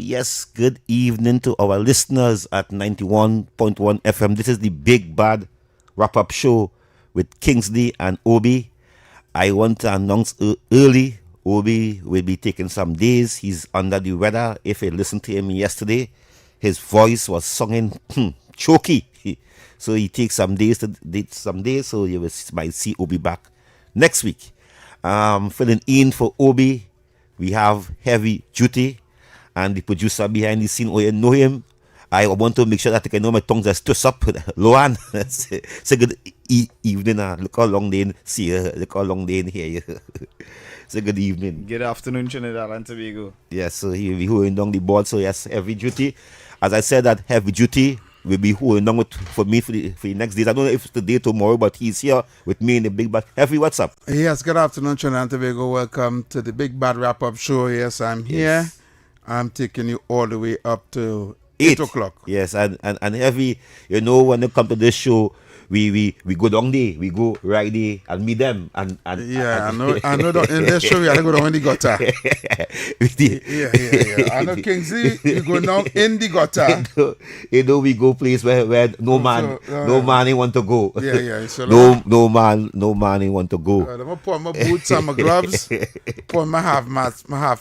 Yes, good evening to our listeners at 91.1 FM. This is the Big Bad wrap-up show with Kingsley and Obi. I want to announce early, Obi will be taking some days. He's under the weather. If you listened to him yesterday, his voice was singing choky. So he takes some days so you might see Obi back next week. Filling in for Obi, we have Heavy Duty and the producer behind the scene. Oh, you know him. I want to make sure that I can know my tongues are twist up. Loan, say good evening. Look how long they see you. Look how long they hear you. Say good evening. Good afternoon, Trinidad and Tobago. Yes, so he'll be holding down the board. So yes, Heavy Duty. As I said, that Heavy Duty will be holding down for me for the next days. I don't know if it's today, tomorrow, but he's here with me in the Big Bad. Heavy, what's up? Yes, good afternoon, Trinidad and Tobago. Welcome to the Big Bad wrap-up show. Yes, I'm here. Yes. I'm taking you all the way up to 8 o'clock. Yes, and Heavy, you know, when they come to this show, we go down there, we go right there and meet them. And I know that in this show, we are go down in the gutter. Yeah. I know Kingsley, we go down in the gutter. You know, we go place where no man want to go. Yeah. So no man want to go. I'm gonna put my boots and my gloves, put my half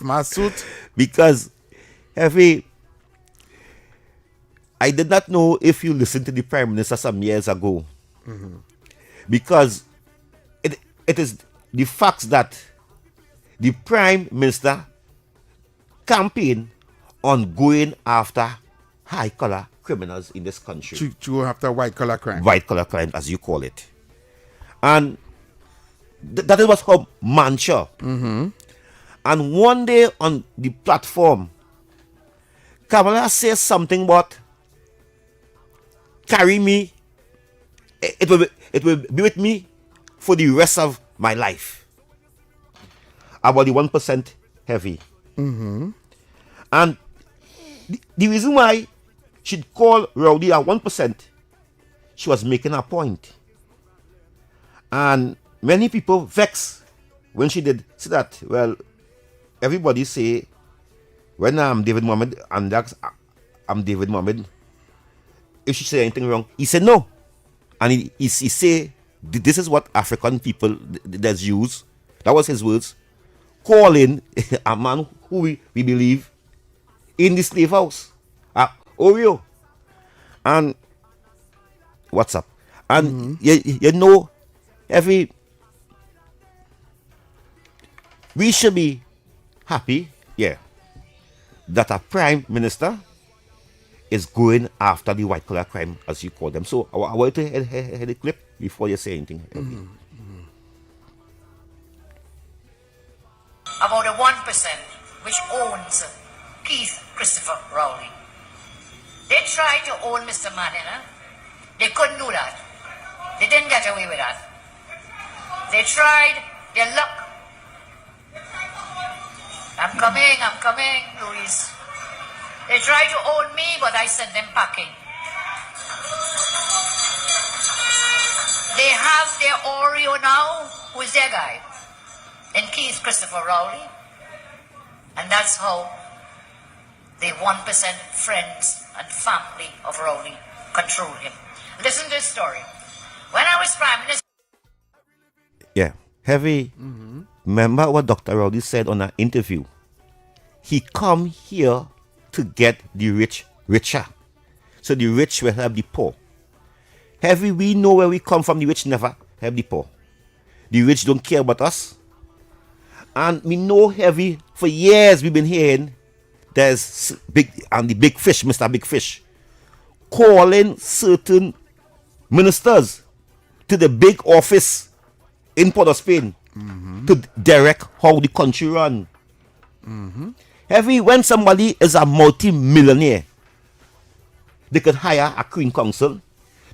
mask suit. Because Heavy, I did not know if you listened to the Prime Minister some years ago. Mm-hmm. Because it is the facts that the Prime Minister campaign on going after high-collar criminals in this country. To go after white-collar crime. White-collar crime, as you call it. And that was her mantra. Mm-hmm. And one day on the platform, Kamala says something about carry me. It will be with me for the rest of my life. About the 1% Heavy. Mm-hmm. And the reason why she'd call Rowdy at 1%, she was making a point. And many people vex when she did say that. Well, everybody say, when I'm David Mohammed, and that's I'm David Mohammed, if she say anything wrong, he said no. And he say, this is what African people does use. That was his words. Calling a man who we believe in the slave house. Oreo. And what's up? And you know, we should be happy, that a Prime Minister is going after the white-collar crime, as you call them. So I want to hear the clip before you say anything. About the 1% which owns Keith Christopher Rowley. They tried to own Mr. Manina. They couldn't do that. They didn't get away with that. They tried their luck. I'm coming, Louise. They tried to own me, but I sent them packing. They have their Oreo now. Who is their guy? And Keith Christopher Rowley. And that's how the 1% friends and family of Rowley control him. Listen to this story. When I was Prime Minister... Yeah, Heavy. Remember what Dr. Rowley said on an interview? He come here to get the rich richer. So the rich will help the poor. Heavy, we know where we come from. The rich never help the poor. The rich don't care about us. And we know, Heavy, for years we've been hearing there's the big fish, Mr. Big Fish, calling certain ministers to the big office in Port of Spain to direct how the country run. Heavy, when somebody is a multi-millionaire, they could hire a queen council,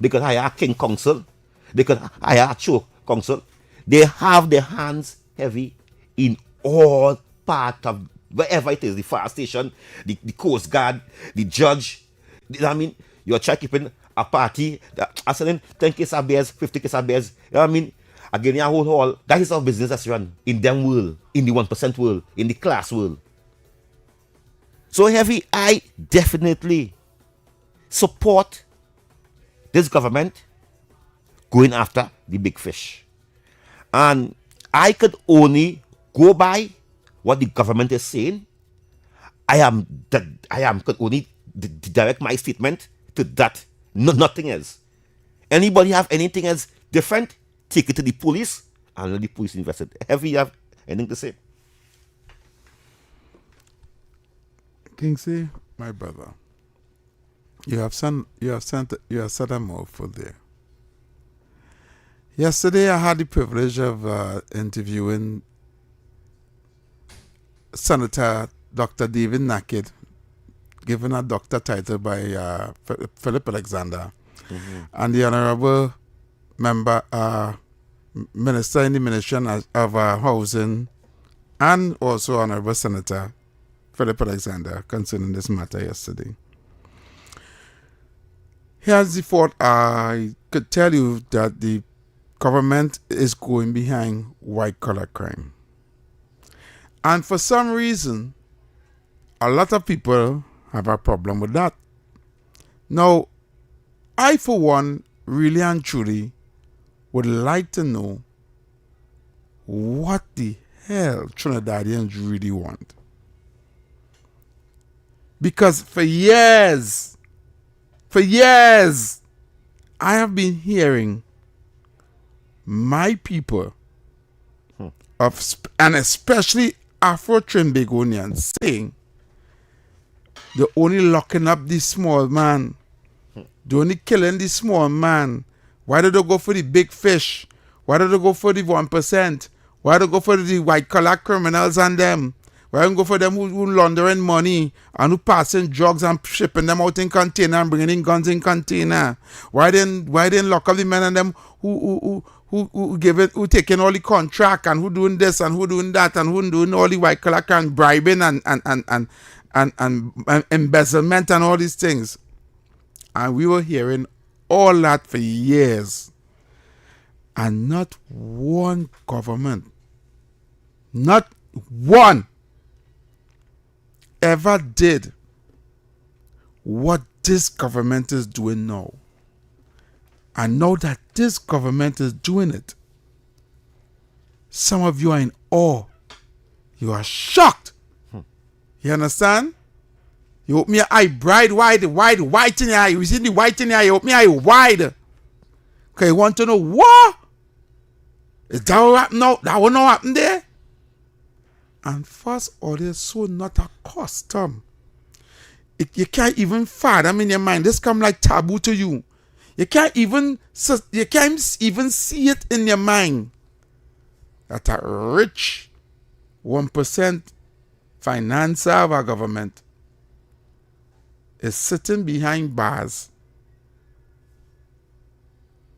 they could hire a king council, they could hire a show council. They have their hands heavy in all part of wherever it is, the fire station, the coast guard, the judge. I mean, you're trying keeping a party, selling 10 cases of beers, 50 cases of beers. You know what I mean? Again, your whole hall. That is how business is run in them world, in the 1% world, in the class world. So Heavy, I definitely support this government going after the big fish. And I could only go by what the government is saying. Could only direct my statement to that. No, nothing else. Anybody have anything else different? Take it to the police and let the police investigate. Heavy, you have anything to say? Kingsley, my brother, you have said a mouthful there. Yesterday, I had the privilege of interviewing Senator Dr. David Naked, given a doctor title by Philip Alexander, and the Honorable Member, Minister in the Ministry of Housing, and also Honorable Senator Philip Alexander concerning this matter yesterday. Here's the thought. I could tell you that the government is going behind white-collar crime. And for some reason, a lot of people have a problem with that. Now, I, for one, really and truly would like to know what the hell Trinidadians really want. Because for years, I have been hearing my people, and especially Afro-Trinbagonians, saying they're only locking up the small man. They're only killing the small man. Why do they go for the big fish? Why do they go for the 1%? Why do they go for the white-collar criminals and them? Why don't go for them who laundering money and who passing drugs and shipping them out in container and bringing in guns in container? Why then lock up the men and them who taking all the contract and who doing this and who doing that and who doing all the white collar and bribing and embezzlement and all these things? And we were hearing all that for years, and not one government, not one, ever did what this government is doing now. And now that this government is doing it, some of you are in awe. You are shocked. You understand? You open your eye bright, white in your eye. You see the white in your eye, you open your eye wide. Okay, you want to know what? Is that what happened now? That will not happen there? And first all this so not a custom. You can't even fathom in your mind. This come like taboo to you. You can't even see it in your mind that a rich 1% financer of our government is sitting behind bars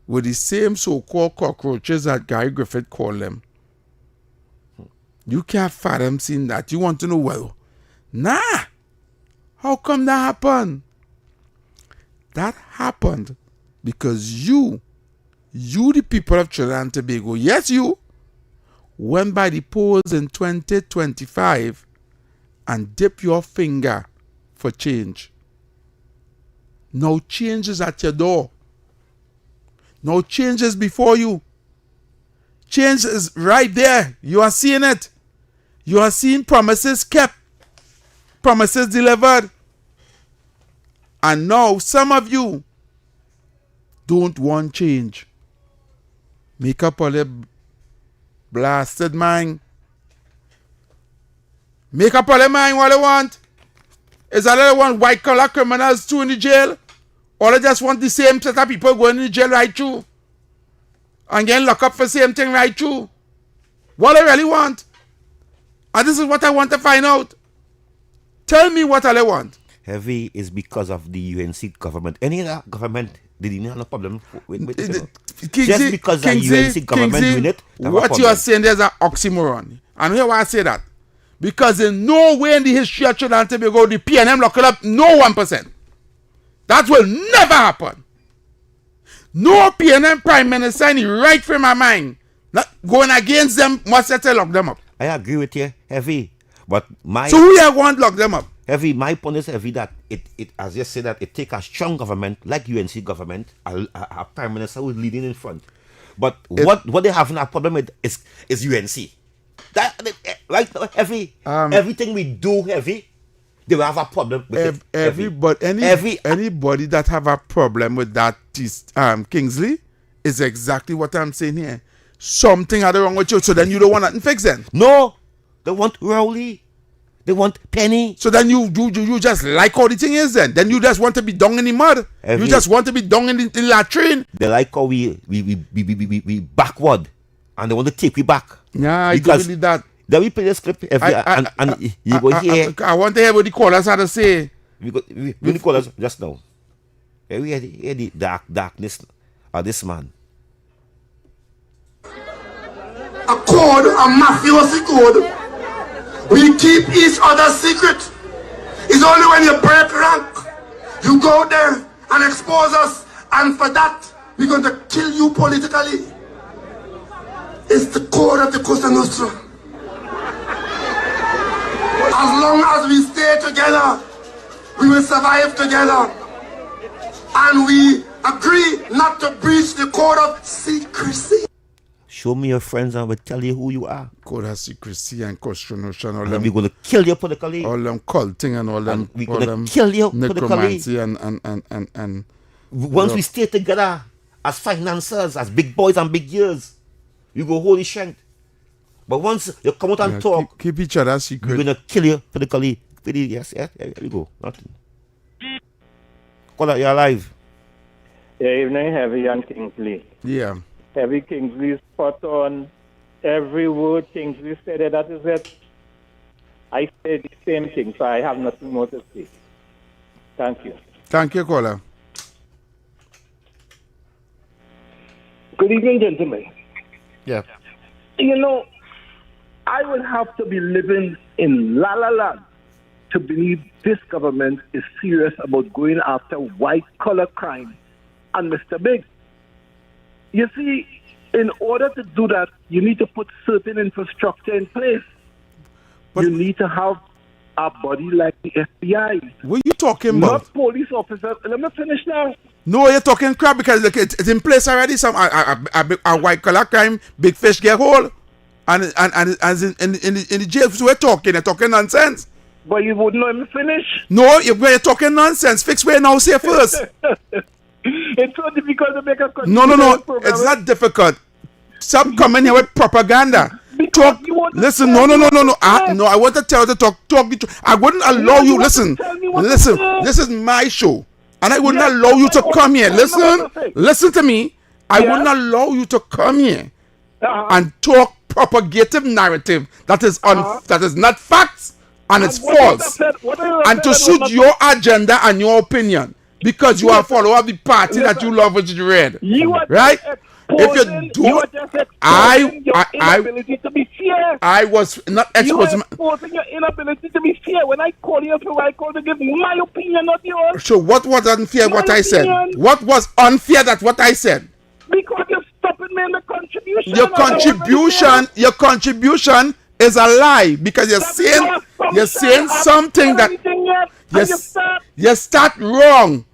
with the same so-called cockroaches that Gary Griffith called them. You can't fathom seeing that. You want to know, well, nah. How come that happened? That happened because you the people of Trinidad and Tobago, yes, you went by the polls in 2025 and dip your finger for change. Now change is at your door. Now change is before you. Change is right there. You are seeing it. You are seeing promises kept, promises delivered. And now some of you don't want change. Make up all your blasted mind. Make up all your mind what they want. Is that they want white collar criminals too in the jail? Or they just want the same set of people going in the jail right through? And getting locked up for the same thing right through? What they really want? And this is what I want to find out. Tell me what they want. Heavy is because of the UNC government. Any other government, they didn't have no problem with it. Just because the UNC government doing it, what you are saying there's an oxymoron. And here why I say that. Because in no way in the history of Trinidad and Tobago, the PNM lock up no 1%. That will never happen. No PNM Prime Minister in the right frame of mind not going against them must have to lock them up. I agree with you, Heavy. But so who you want to lock them up? Heavy, my point is heavy that it as you say that it take a strong government like UNC government, a prime minister who is leading in front. But what they have a problem with is UNC. That right now, everything we do heavy, they will have a problem with it. Anybody that have a problem with that Kingsley is exactly what I'm saying here. Something are wrong with you, so then you don't want nothing fixed then. No, they want Rowley. They want Penny. So then you just like how the thing is then. Then you just want to be down in the mud. You just want to be down in the latrine. They like how we backward. And they want to take we back. Yeah, I don't believe that. Then we play this clip you go here. I want to hear what the callers had to say. We the callers just now. Here we hear the darkness of this man. A code, a mafiosi code. We keep each other's secret. It's only when you break rank, you go there and expose us, and for that, we're going to kill you politically. It's the code of the Cosa Nostra. As long as we stay together, we will survive together. And we agree not to breach the code of secrecy. Show me your friends and we'll tell you who you are. Code of secrecy and constitution. And we're going to kill you politically. All them culting and all them. We're going to kill you politically. And once we stay together as financiers, as big boys and big years, you go holy strength. But once you come out and talk, keep each other secret. We're going to kill you politically. Yes, here we go. Nothing. Call out, you're alive. Yeah, evening, Heavy and Kingsley. Yeah. Heavy Kingsley spot on every word Kingsley said. That is it. I said the same thing, so I have nothing more to say. Thank you. Thank you, caller. Good evening, gentlemen. Yeah. You know, I would have to be living in La La Land to believe this government is serious about going after white-collar crime and Mr. Big. You see, in order to do that, you need to put certain infrastructure in place. But you need to have a body like the FBI. What are you talking about? Not police officers. Let me finish now. No, you're talking crap because look, it's in place already. Some a white collar crime, big fish get hold, and as in the jail. So you're talking nonsense. But you wouldn't let me finish. No, you're talking nonsense. Fix where now. Say first. It's so difficult to make a No. It's not difficult. Stop coming here with propaganda. Talk. Listen. No. I want to tell you to talk. I wouldn't allow you. Listen. This is my show, and I wouldn't allow you to come here. Listen to me. I wouldn't allow you to come here and talk propagative narrative that is not facts and it's false, and to suit your agenda and your opinion. Because you are a follower of the party that you love, which is red. Right? If you do, I was not exposing. You are exposing your inability to be fair. When I call you for I call to give my opinion, not yours. So what was unfair? What I said? What was unfair? That what I said? Because you're stopping me in the contribution. Your contribution is a lie because you're saying something that you start wrong.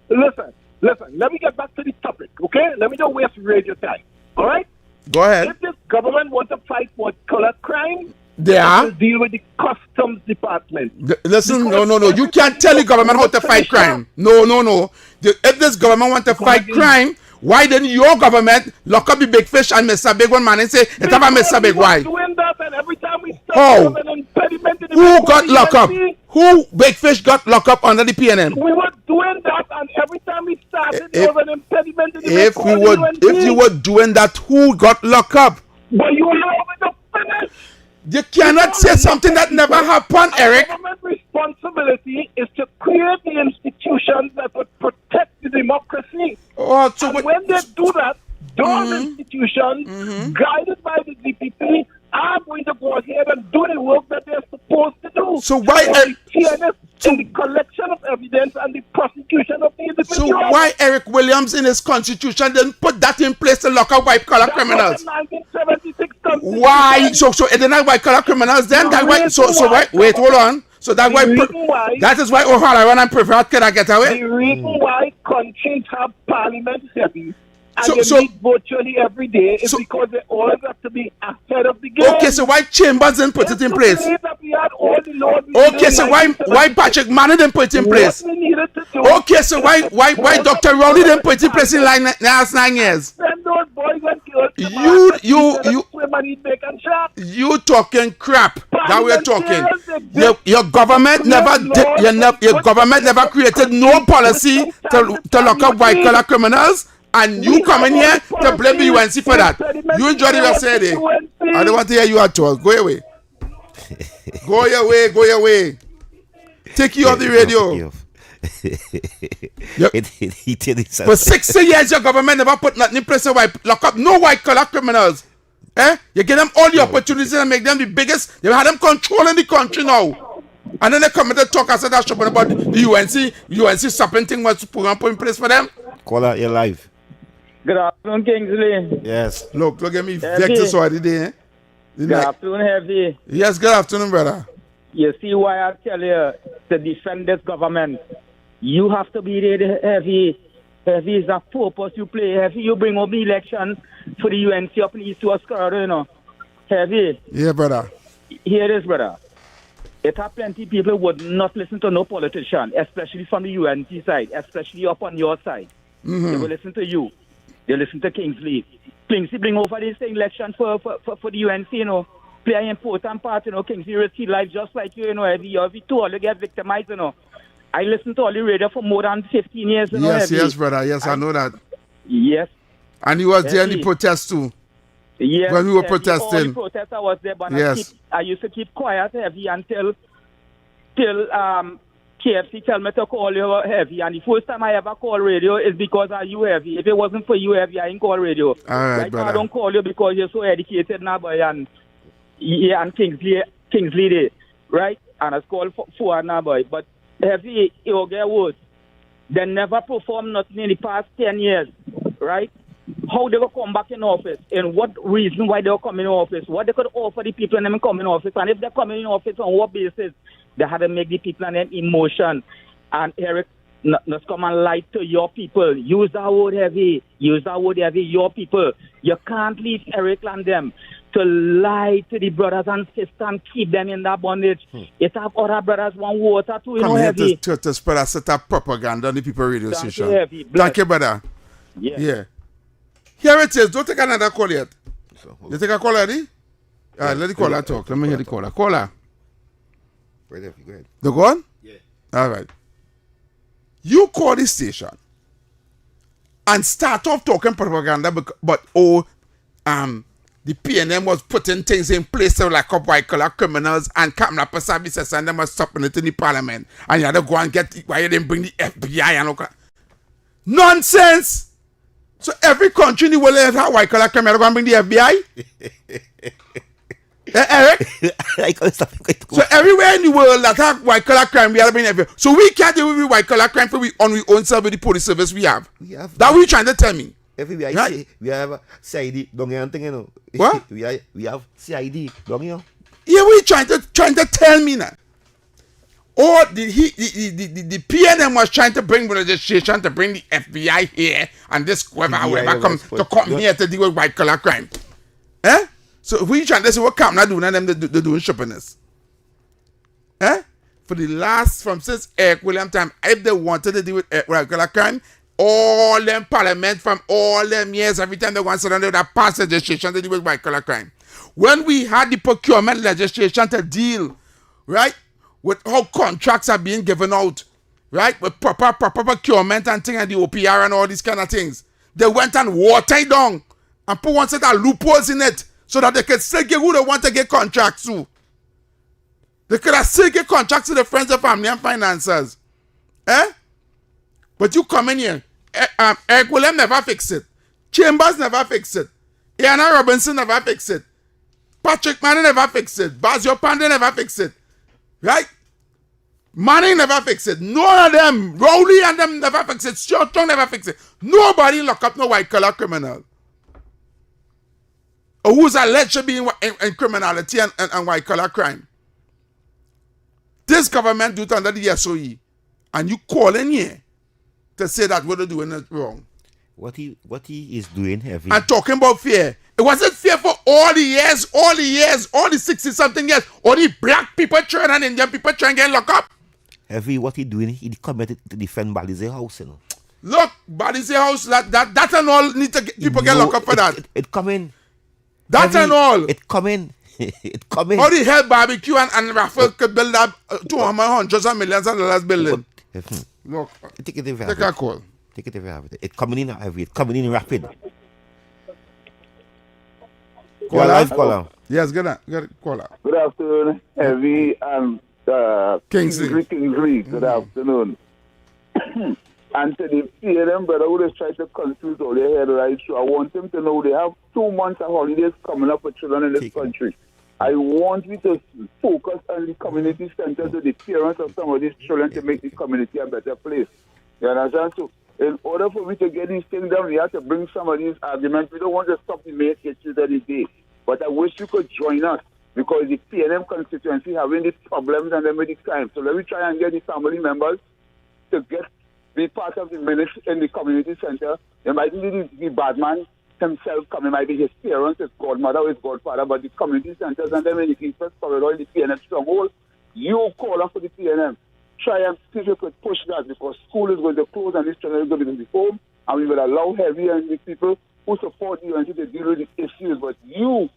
Listen. Let me get back to the topic, okay? Let me not waste radio time. All right? Go ahead. If this government wants to fight white-collar crime, they will deal with the customs department. Listen, no. You can't tell the government how to fight crime. No. If this government wants to fight crime, why didn't your government lock up the big fish and Mr. Big one man and say, it's about Mr. Big? Why? Doing that, and every time we how? Who got locked up? Who big fish got locked up under the PNM? We were doing that, and every time we started, there was an impediment to the if you were doing that, who got locked up? But you allow me to finish. You cannot say something that never happened, Eric. Government responsibility is to create the institutions that would protect the democracy. And when they do that, those institutions, guided by the DPP, are going to go ahead and do the work that they're supposed to do. So why in the collection of evidence and the prosecution of the individual. So why Eric Williams in his constitution didn't put that in place to lock up white-collar criminals? 1976 why? So it didn't have white-collar criminals then? Wait, hold on. So that's The reason why- that is why O'Hara and prefer cannot get away. The reason why countries have parliament heavy and So- they so- meet virtually every day is so- because they all got to be ahead of the game. Okay, so why Chambers didn't put it in place? Okay, so why Patrick Manning didn't put it in place? Okay, so why Dr. Rowley didn't put it in place in last 9 years? Send those boys and girls to You swim and eat bacon shop. you talking crap that we're talking. Parliamentarians Your government never did, your government never created no policy to lock up white collar criminals, and you come in here to blame the UNC for that. You enjoy what you're saying. I don't want to hear you at all. Go away. Go your way. Go your way. Take you off the radio. Yep. He did it. For 60 years, your government never put nothing in place to lock up no white collar criminals. You give them all the opportunities and make them the biggest. You had them controlling the country now. And then they come and they talk and say that shit about the UNC something thing was put in place for them. Call out your life. Good afternoon, Kingsley. Yes. Look at me vexed already there. Good afternoon, Heavy. Yes, good afternoon, brother. You see why I tell you to defend this government. You have to be there, Heavy. Heavy is a purpose you play. Heavy, you bring up the election for the UNC up in East West Corridor, you know. Heavy. Yeah, brother. Here it is, brother. It have plenty people would not listen to no politician, especially from the UNC side, especially up on your side. They will listen to you. They listen to Kingsley. Kingsley bring over this election for the UNC, you know. Play an important part, you know. Kingsley risk his life just like you, you know. Every two all you get victimized, you know. I listen to all the radio for more than 15 years, you know. Yes, brother. Yes, I know that. Yes. And you was there in the protest too. Yes. When we were Heavy. protesting. All the protests I was there, but Yes. I used to keep quiet, Heavy, until KFC tell me to call you, Heavy. And the first time I ever call radio is because of you, Heavy. If it wasn't for you, Heavy, I ain't call radio. All right, now, I brother. don't call you because you're so educated now, boy, and Kingsley there, right? And I call for now, boy. But Heavy, it will get worse. They never performed nothing in the past 10 years, right? How they will come back in office, and what reason why they will come in office, what they could offer the people and them come in office, and if they're coming in office on what basis, they had to make the people and them emotion. And Eric, not come and lie to your people. Use that word Heavy. Use that word Heavy, your people. You can't leave Eric and them to lie to the brothers and sisters and keep them in that bondage. It have other brothers want water too, you know, Come here Heavy. to spread a set of propaganda on the people radio Thank station. you, Heavy. Thank you, brother. Yeah. Here it is. Don't take another call yet. You take a call already? Let the caller talk. Let me hear the caller. Caller. Go ahead. The go on? Yeah. All right. You call the station and start off talking propaganda, but the PNM was putting things in place to like up white collar criminals and camera services, and them was stopping it in the parliament. And you had to go and get why you didn't bring the FBI and all that. Nonsense! So every country in the world have white collar criminals going to bring the FBI? Eric? So everywhere in the world that have white collar crime, we have been FBI. So we can't deal with white collar crime for we on our own self with the police service we have. That what you trying to tell me? Everywhere Right? say we have CID down here, you know. What? we have CID down here. Yeah, what you trying to tell me now? Or the PNM was trying to bring legislation to bring the FBI here and this whoever come here to deal with white collar crime. Eh? So who you trying to say what Camna doing and them they doing shoppiness? Eh? For the last from since Eric William time, if they wanted to deal with white collar crime, all them parliament from all them years, every time they want to they would have passed legislation to deal with white collar crime. When we had the procurement legislation to deal, right, with how contracts are being given out, right, with proper procurement and things and the OPR and all these kind of things, they went and watered it down and put one set of loopholes in it so that they could still get who they want to get contracts to. They could have still get contracts to the friends and family and financiers. Eh? But you come in here, Eric William never fix it. Chambers never fix it. Iana Robinson never fix it. Patrick Manning never fix it. Bazio Pandey never fix it. Right? Manning never fix it. None of them. Rowley and them never fix it. Stuart Young never fix it. Nobody lock up no white collar criminal. Or who's alleged to be in criminality and white collar crime. This government do it under the SOE, and you call in here to say that what they're doing is wrong. What he is doing heavy. And talking about fear. It wasn't fear for all the 60-something years. All the black people trying and Indian people trying to get locked up. Heavy, what he doing, he committed to defend Balize House, you know. Look, Balize House, that and all need to get, people get locked up for that. It come in. That Heavy, and all. It come in. It come in. How the hell barbecue and Rafael could build up 200 hundreds of millions of dollars building? Look, Take it take a call. Take it every. It coming in heavy. It coming in rapid. Caller. Yes, good caller. Good afternoon, Heavy and Kingsley. Good afternoon. And to the PNM brother who is trying to confuse all their head right, so I want them to know they have 2 months of holidays coming up for children in this country. I want you to focus on the community centers and the parents of some of these children to make the community a better place. You understand? So in order for me to get these things done, we have to bring some of these arguments. We don't want to stop the main issues of the day. But I wish you could join us because the PNM constituency having these problems and then with the crime. So let me try and get the family members to be part of the minutes in the community center. It might be the bad man himself coming, might be his parents, his godmother, his godfather, but the community centers and then when the people corridor in the PNM stronghold, you call up for the PNM. Try and see if you could push that because school is going to close and this children is going to be home and we will allow Heavy and the people who support you and to deal with the issues. But you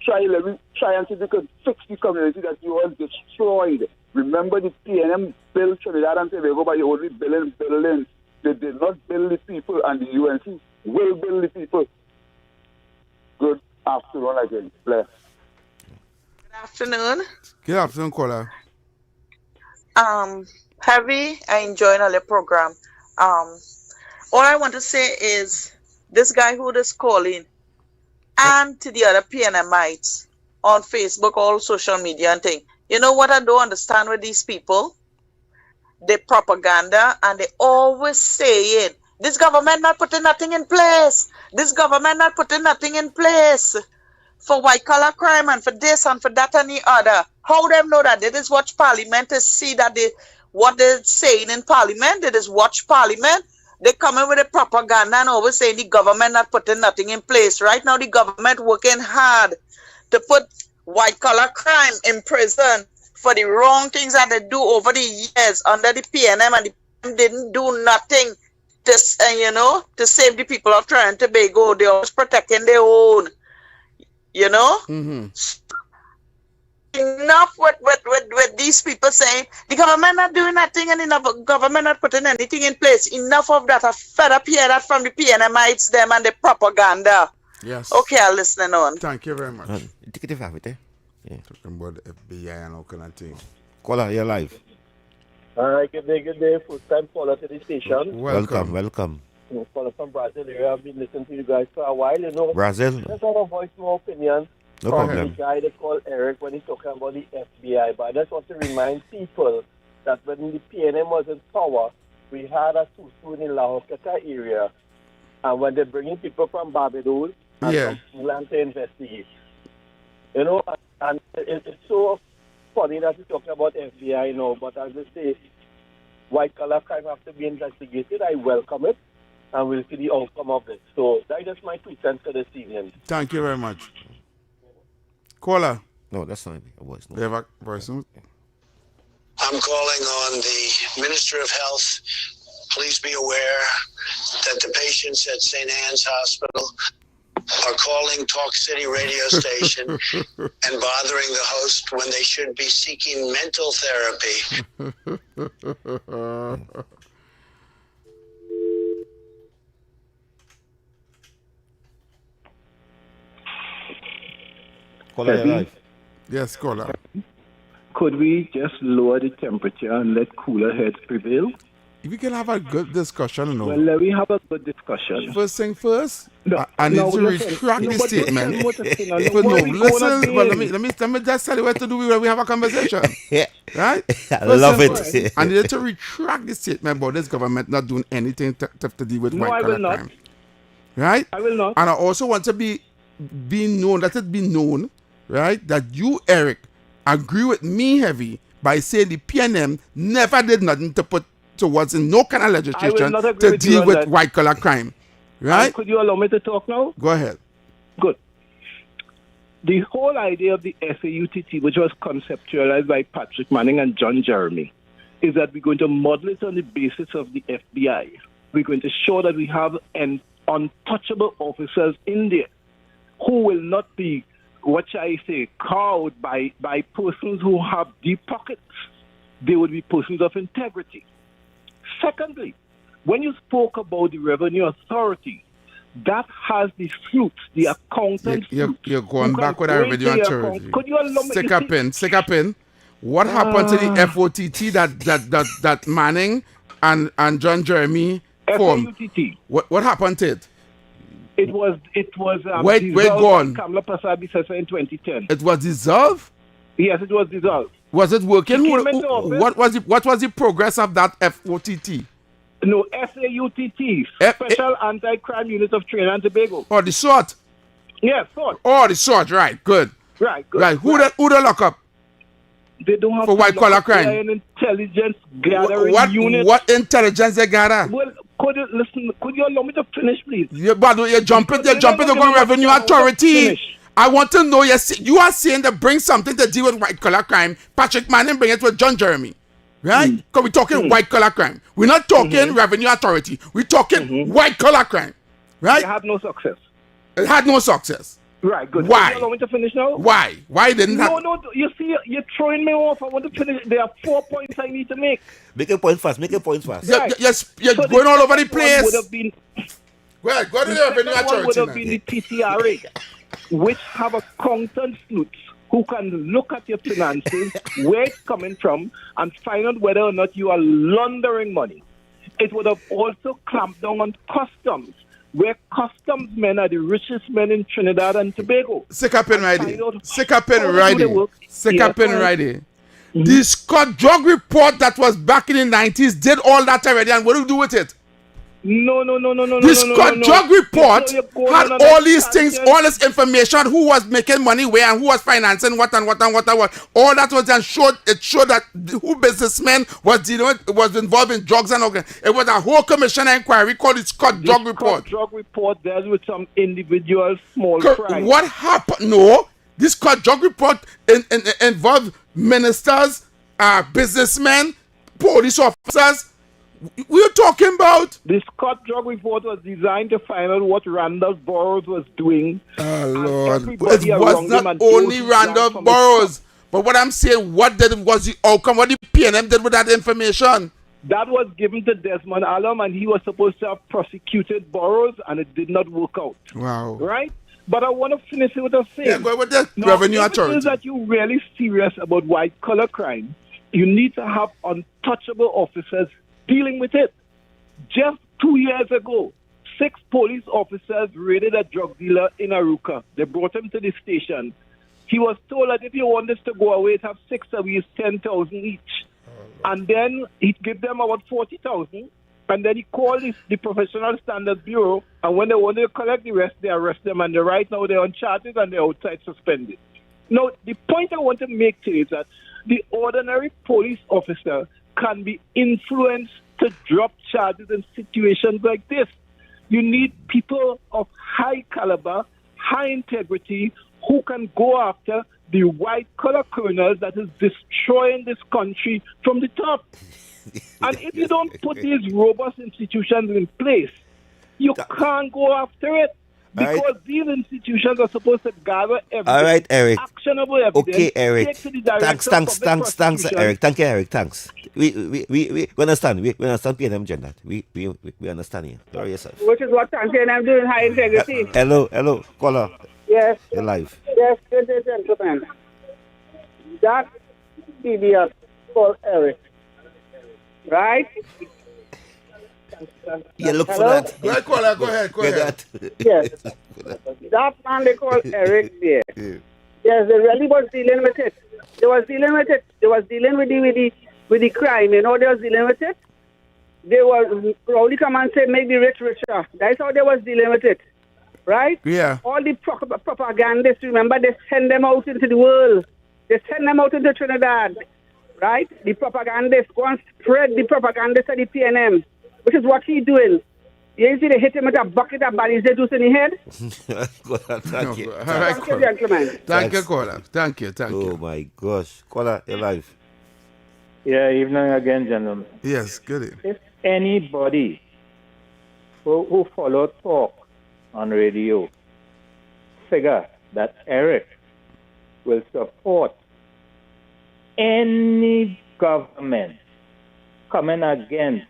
try and see if you could fix the community that you all destroyed. Remember the PNM built Trinidad and Tobago by only building buildings. They did not build the people and the UNC will build the people. Good afternoon again. Bless. Good afternoon. Good afternoon, caller. Heavy, I enjoyed all the program. All I want to say is this guy who is calling and to the other PNMites on Facebook, all social media and thing. You know what I don't understand with these people? The propaganda and they always saying, this government not putting nothing in place. This government not putting nothing in place for white collar crime and for this and for that and the other. How them know that? They just watch parliament to see that what they're saying in parliament. They just watch parliament. They come in with the propaganda and always saying the government not putting nothing in place. Right now the government working hard to put white collar crime in prison for the wrong things that they do over the years under the PNM and the PNM didn't do nothing to save the people of Trinidad and Tobago. They're always protecting their own, Mm-hmm. Enough with these people saying the government not doing nothing and the government not putting anything in place. Enough of that. I fed up here that from the PNMites them and the propaganda. Yes. Okay, I'll listen on. Thank you very much. Take it have it, Talking about the FBI and all kind of thing. Caller, you're live. Hi, good day. First time caller to the station. Welcome. Caller from Brazil area. I've been listening to you guys for a while, Brazil. Just want to voice my opinion. No from problem. the guy they call Eric when he's talking about the FBI. But I just want to remind people that when the PNM was in power, we had a susu in the La Hoqueta area. And when they're bringing people from Barbados and from England to investigate. And it's so funny that you're talking about FBI, but as I say, white collar crime have to be investigated. I welcome it, and we'll see the outcome of it. So that's just my 2 cents for this evening. Thank you very much. Caller. No, that's not a voice. No. You have a voice note? I'm calling on the Minister of Health. Please be aware that the patients at St. Anne's Hospital are calling Talk City radio station and bothering the host when they should be seeking mental therapy. Caller, you're live. Yes, caller. Could we just lower the temperature and let cooler heads prevail? If we can have a good discussion, Well, let me have a good discussion. First thing first, No, I need no, to listen. retract No, the but statement. listen, But what no, are we going listen. But again? let me just tell you what to do when we have a conversation. Right? I love First it. I need to retract the statement about this government not doing anything to deal with No, I white will collar not. crime. Right? I will not. And I also want to be known, let it be known, right, that you, Eric, agree with me, Heavy, by saying the PNM never did nothing to put towards in no kind of legislation not agree to with you deal on with that. white collar crime. Right? Could you allow me to talk now? Go ahead. Good. The whole idea of the SAUTT, which was conceptualized by Patrick Manning and John Jeremy, is that we're going to model it on the basis of the FBI. We're going to show that we have an untouchable officers in there who will not be, what shall I say, cowed by persons who have deep pockets. They would be persons of integrity. Secondly, when you spoke about the Revenue Authority, that has the flutes, the accountants. You're going back with our Revenue Authority. Could you allow me Stick up in. What happened to the FOTT that Manning and John Jeremy formed? FAUTT. What happened to it? It was Wait, dissolved go on. by Kamala Prasad Bisesa in 2010. It was dissolved? Yes, it was dissolved. Was it working? He came into office. What was the progress of that FOTT? No, SAUTT, Special Anti-Crime Unit of Trinidad and Tobago. Oh, the SWAT. Yes, SWAT. Oh, the SWAT. Right, good. Right, good. Right, who they lock up? They don't have for white collar crime. An intelligence gathering unit. What intelligence they gather? Well, could you allow me to finish, please? You're jumping to go Revenue Authority. I want to know, you are saying to bring something to deal with white collar crime. Patrick Manning bring it with John Jeremy. Right? Because we're talking white collar crime. We're not talking Revenue Authority. We're talking white collar crime. Right? They had no success. It had no success. Right, good. Why? You allow me to finish now? Why? Why didn't that? No, you see, you're throwing me off. I want to finish. There are 4 points I need to make. Make a point fast. Right. You're So going all over the place. Would have been, well, go to the Revenue Authority. Would have been the TTRA, which have accountant sleuths who can look at your finances, where it's coming from, and find out whether or not you are laundering money. It would have also clamped down on customs, where customs men are the richest men in Trinidad and Tobago. Sick up and right Sick up and right. The Scott drug report that was back in the 90s did all that already, and what do you do with it? No. The Scott drug report had all these things, all this information, who was making money where and who was financing what. All that was and it showed that who businessmen was involved in drugs and all. It was a whole commission inquiry called the Scott drug report. The drug report dealt with some individual small crimes. What happened? No, this Scott drug report involved ministers, businessmen, police officers. We're talking about the Scott drug report was designed to find out what Randolph Burrows was doing. Oh Lord! It was not only Randolph Burrows, but what I'm saying, what was the outcome? What the PNM did with that information? That was given to Desmond Alum, and he was supposed to have prosecuted Burrows, and it did not work out. Wow! Right? But I want to finish it with a thing. Yeah, go with the Revenue Authority. If it is that you're really serious about white collar crime, you need to have untouchable officers dealing with it. Just 2 years ago, 6 police officers raided a drug dealer in Aruca. They brought him to the station. He was told that if you want this to go away, have 6 of these 10,000 each. And then he gave them about 40,000. And then he called the Professional Standards Bureau. And when they wanted to collect the rest, they arrest them. And right now they're on charges and they're outside suspended. Now, the point I want to make to you is that the ordinary police officer can be influenced to drop charges in situations like this. You need people of high caliber, high integrity, who can go after the white-collar criminals that is destroying this country from the top. And if you don't put these robust institutions in place, you can't go after it. Because these institutions are supposed to gather evidence. All right, Eric. Actionable evidence. Okay, Eric. Thanks, Eric. Thank you, Eric. Thanks. We understand. We understand PNM agenda. We understand you. Sorry yourself. Which is what I'm saying. I'm doing high integrity. Hello, caller. Yes. You're live. Yes, good day, gentlemen. That idiot called Eric, right? Yeah, look Hello? for that. Go ahead, caller. Go ahead. Yes. That man they call Eric there. Yes, they really was dealing with it. They was dealing with the crime. You know, they was dealing with it. They was probably come and say make the rich richer. That's how they was dealing with it, right? Yeah. All the propagandists, remember, they send them out into the world. They send them out into Trinidad. right? The propagandist go and spread the propaganda to the PNM, which is what he's doing. You see they hit him with a bucket of bodies they do in the head? Thank you. All right, Thank you, gentlemen. Thank you, caller. Thank you. Oh my gosh. Caller, you're live. Yeah, evening again, gentlemen. Yes, good. If anybody who follow talk on radio figure that Eric will support any government coming against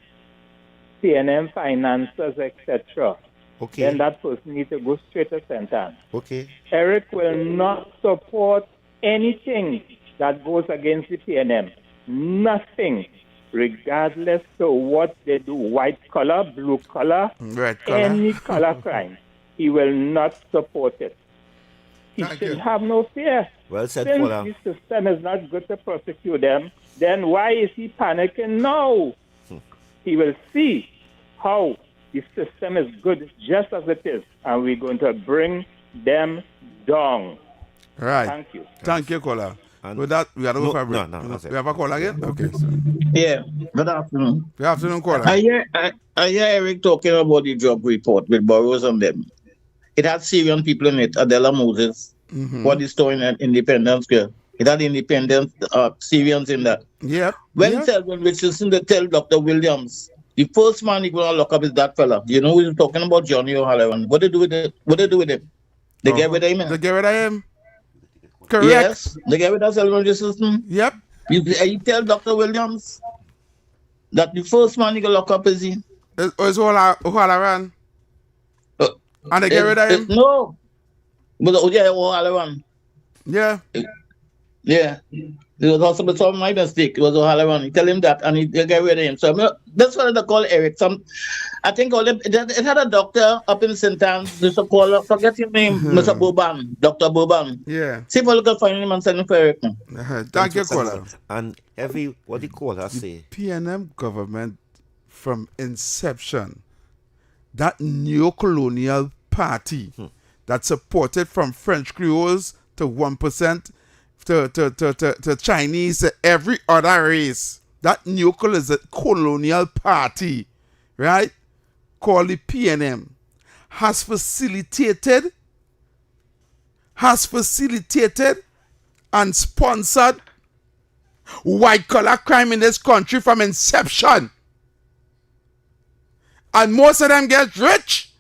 PNM finances, etc., Okay. then that person needs to go straight to sentence. Okay. Eric will not support anything that goes against the PNM. Nothing, regardless to what they do, white color, blue color, Red color. any color crime. He will not support it. He Thank should you. have no fear. Well said, Since caller. the system is not good to prosecute them, then why is he panicking now? He will see how the system is good just as it is, and we're going to bring them down. Right. Thank you. Thank you, caller. And- With that, we got to go No, for a break. no, that's it. We have a call again? Okay, so. Yeah, good afternoon. Good afternoon, caller. I hear Eric talking about the job report with Burroughs and them. It had Syrian people in it, Adela Moses, what is story in Independence Square. It had independent Syrians in that. Yep. When yep. Selwyn Richardson, they tell Dr. Williams, the first man he going to lock up is that fella. You know who he's talking about, Johnny O'Halloran. What they do with it? What they do with him? They get rid of him. They get rid of him. Correct. Yes, they get rid of Selwyn Richardson. Yep. You tell Dr. Williams that the first man he going to lock up is he. It's O'Halloran. And they get rid of him? No. But yeah, O'Halloran. Yeah. Yeah. It was also some my mistake. It was O'Halloran. He tell him that and he get rid of him. So that's what they call Eric. I think it had a doctor up in St. Anne's. There's a caller, forget his name, Mr. Boban, Dr. Boban. Yeah. See if I look find him and send him for Eric. Thank you, caller. And what the caller say? PNM government from inception, that neo-colonial party that supported from French Creoles to 1% to Chinese to every other race, that neo-colonial party, right, called the PNM, has facilitated and sponsored white collar crime in this country from inception. And most of them get rich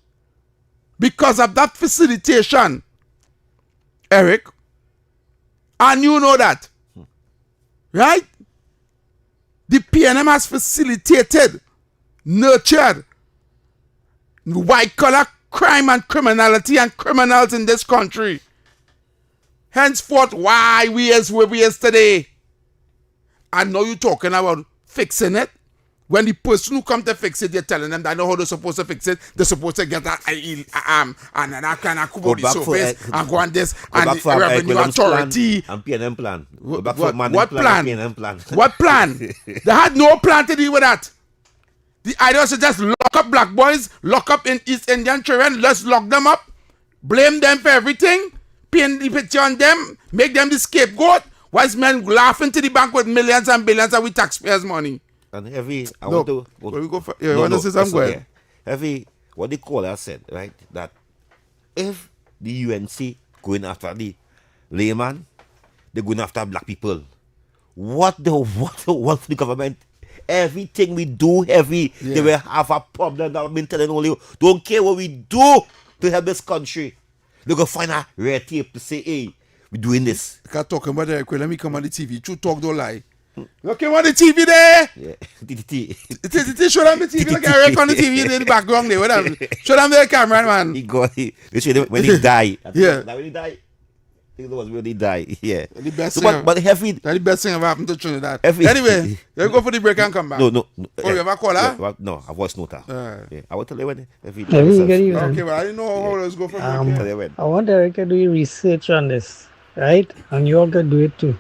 because of that facilitation, Eric. And you know that, right? The PNM has facilitated, nurtured white collar crime and criminality and criminals in this country. Henceforth, why we is where we is today. I know you're talking about fixing it. When the person who come to fix it, you're telling them that know how they're supposed to fix it. They're supposed to get that and that kind of go the surface and go on this and the revenue authority. And PNM plan. What plan? PNM plan. What plan? They had no plan to deal with that. The idea was to just lock up black boys, lock up in East Indian children, let's lock them up, blame them for everything, paint the picture on them, make them the scapegoat. Wise men laughing to the bank with millions and billions of we taxpayers' money. And Heavy, I No, want to where we go for, yeah, want to say something? Go ahead. Heavy, what the caller said, right? That if the UNC going after the layman, they're going after black people. What the government? Everything we do, Heavy, they will have a problem. That I've been telling all you. Don't care what we do to help this country. They're going to find a red tape to say, hey, we're doing this. I can't talk about it. Let me come on the TV. True talk, don't lie. Okay, on the TV there. Yeah. Show them the TV. Like Eric on the TV in the background there. Whatever. Show them the camera, man. He got it. They showed him when he died. Yeah. That when he died. I think that was when he died. Yeah. The best So, thing, but Heavy. that's the best thing ever happened to Trinidad. Heavy. Anyway, let's go for the break and come back. No. Oh, you have a caller? Yeah, no, a voice note. Yeah. I will tell you when. Heavy. Okay, well, I didn't know how let's go for break. Tell you when. I want Eric to do research on this, right? And you all can do it too.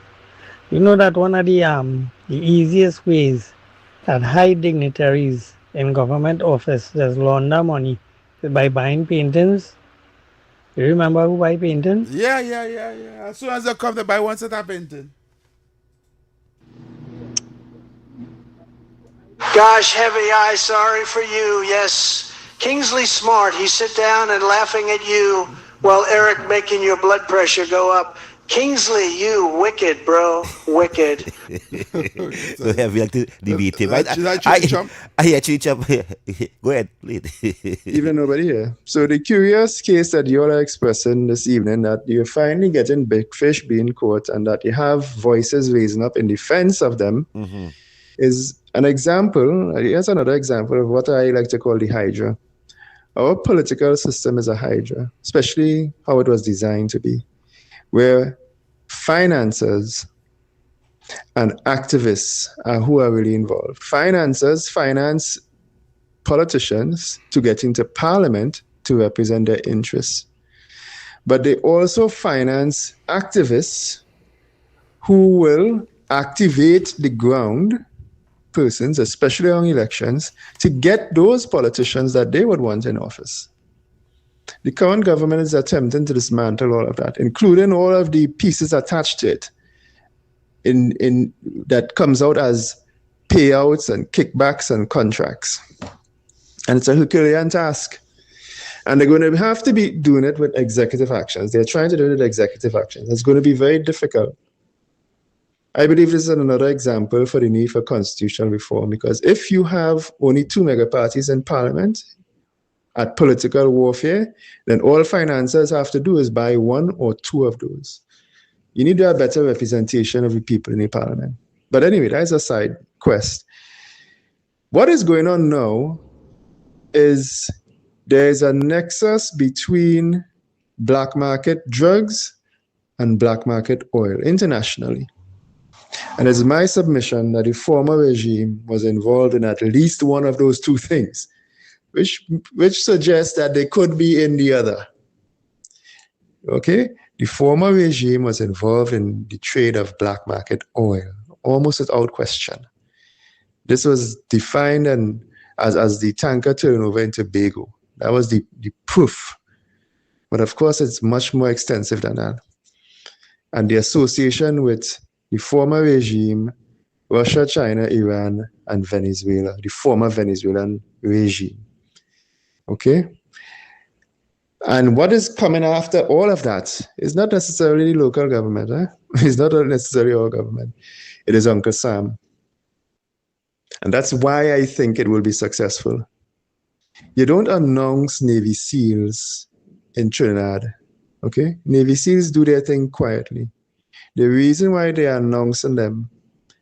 You know that one of the easiest ways that high dignitaries in government office just launder money is by buying paintings. You remember who buy paintings? Yeah. As soon as they come, they buy one set of painting. Gosh, heavy eye, sorry for you. Yes, Kingsley smart. He sit down and laughing at you while Eric making your blood pressure go up. Kingsley, you wicked, bro. Wicked. So heavy like to debate him. I actually jump. Go ahead, please. Even nobody here. So the curious case that you all are expressing this evening, that you're finally getting big fish being caught and that you have voices raising up in defense of them, is an example. Here's another example of what I like to call the hydra. Our political system is a hydra, especially how it was designed to be, where financiers and activists are who are really involved. Financiers finance politicians to get into parliament to represent their interests. But they also finance activists who will activate the ground persons, especially on elections, to get those politicians that they would want in office. The current government is attempting to dismantle all of that, including all of the pieces attached to it, in that comes out as payouts and kickbacks and contracts. And it's a Herculean task. And they're going to have to be doing it with executive actions. They're trying to do it with executive actions. It's going to be very difficult. I believe this is another example for the need for constitutional reform, because if you have only 2 mega parties in parliament at political warfare, then all financiers have to do is buy 1 or 2 of those. You need to have better representation of the people in the parliament. But anyway, that's a side quest. What is going on now is there's a nexus between black market drugs and black market oil internationally. And it's my submission that the former regime was involved in at least one of those 2 things, which suggests that they could be in the other. Okay? The former regime was involved in the trade of black market oil, almost without question. This was defined as the tanker turnover in Tobago. That was the proof. But of course, it's much more extensive than that. And the association with the former regime, Russia, China, Iran, and Venezuela, the former Venezuelan regime. Okay? And what is coming after all of that is not necessarily the local government. It's not necessarily our government. It is Uncle Sam. And that's why I think it will be successful. You don't announce Navy SEALs in Trinidad. Okay? Navy SEALs do their thing quietly. The reason why they are announcing them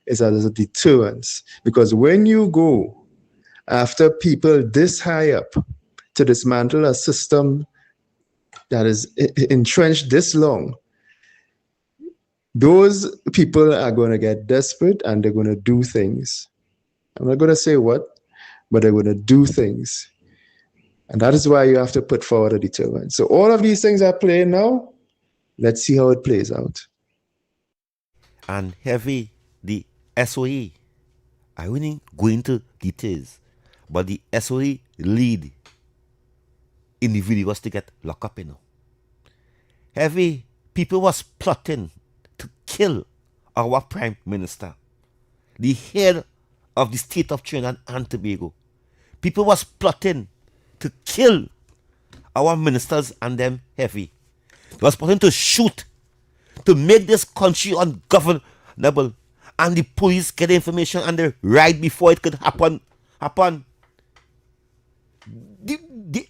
is as a deterrence. Because when you go after people this high up to dismantle a system that is entrenched this long, those people are going to get desperate and they're going to do things. I'm not going to say what, but they're going to do things. And that is why you have to put forward a deterrent. So all of these things are playing now. Let's see how it plays out. And heavy, the SOE. I wouldn't go into details, but the SOE lead individuals to get locked up, Heavy, people was plotting to kill our Prime Minister, the head of the state of Trinidad and Tobago. People was plotting to kill our ministers and them heavy. They was plotting to shoot, to make this country ungovernable, and the police get the information and they right before it could happen.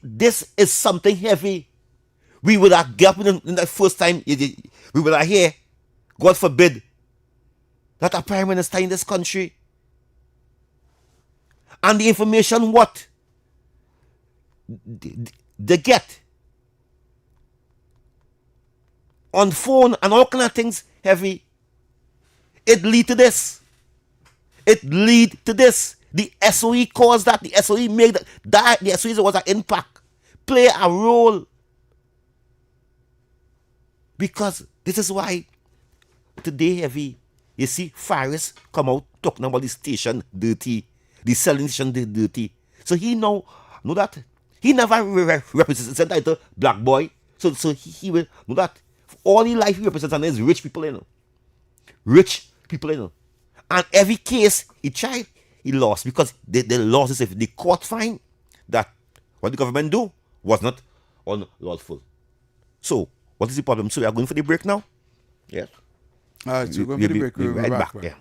This is something heavy. We would have got in the first time we would have hear, God forbid, that a prime minister in this country. And the information what they get on phone and all kind of things heavy. It lead to this. The SOE caused that. The SOE made that. The SOE was an impact. Play a role. Because this is why today heavy, you see Faris come out talking about the station dirty. The selling station dirty. So he know that. He never represents the title black boy. So he will know that. All his life he represents is rich people, Rich people, And every case he he lost because they lost this. If the court find that what the government do was not unlawful. So, what is the problem? So, we are going for the break now? Yes. All right, so we're going for the break. We'll be right back. Yeah.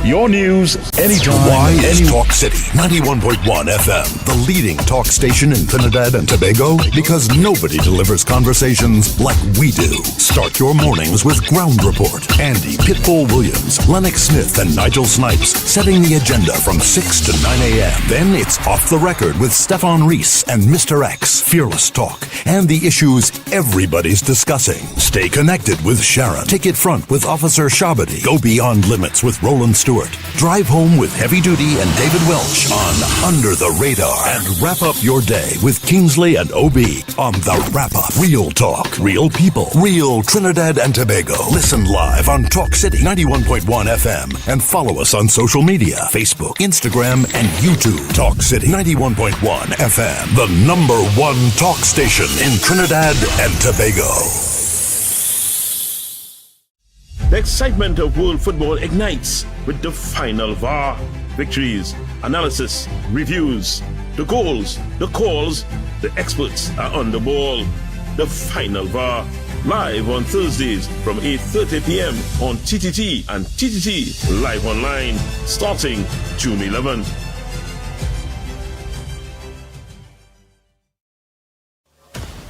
Your news anytime. Why is Talk City 91.1 FM the leading talk station in Trinidad and Tobago? Because nobody delivers conversations like we do. Start your mornings with Ground Report. Andy Pitbull Williams, Lennox Smith, and Nigel Snipes setting the agenda from 6 to 9 a.m. Then it's Off the Record with Stefan Reese and Mr. X, Fearless Talk, and the issues everybody's discussing. Stay connected with Sharon. Ticket Front with Officer Shabadi. Go Beyond Limits with Roland Stewart. Drive home with Heavy Duty and David Welch on Under the Radar. And wrap up your day with Kingsley and OB on The Wrap Up. Real talk, real people, real Trinidad and Tobago. Listen live on Talk City 91.1 FM and follow us on social media, Facebook, Instagram, and YouTube. Talk City 91.1 FM, the #1 talk station in Trinidad and Tobago. The excitement of world football ignites with the final VAR. Victories, analysis, reviews, the goals, the calls, the experts are on the ball. The final VAR, live on Thursdays from 8:30 p.m. on TTT and TTT Live Online, starting June 11th.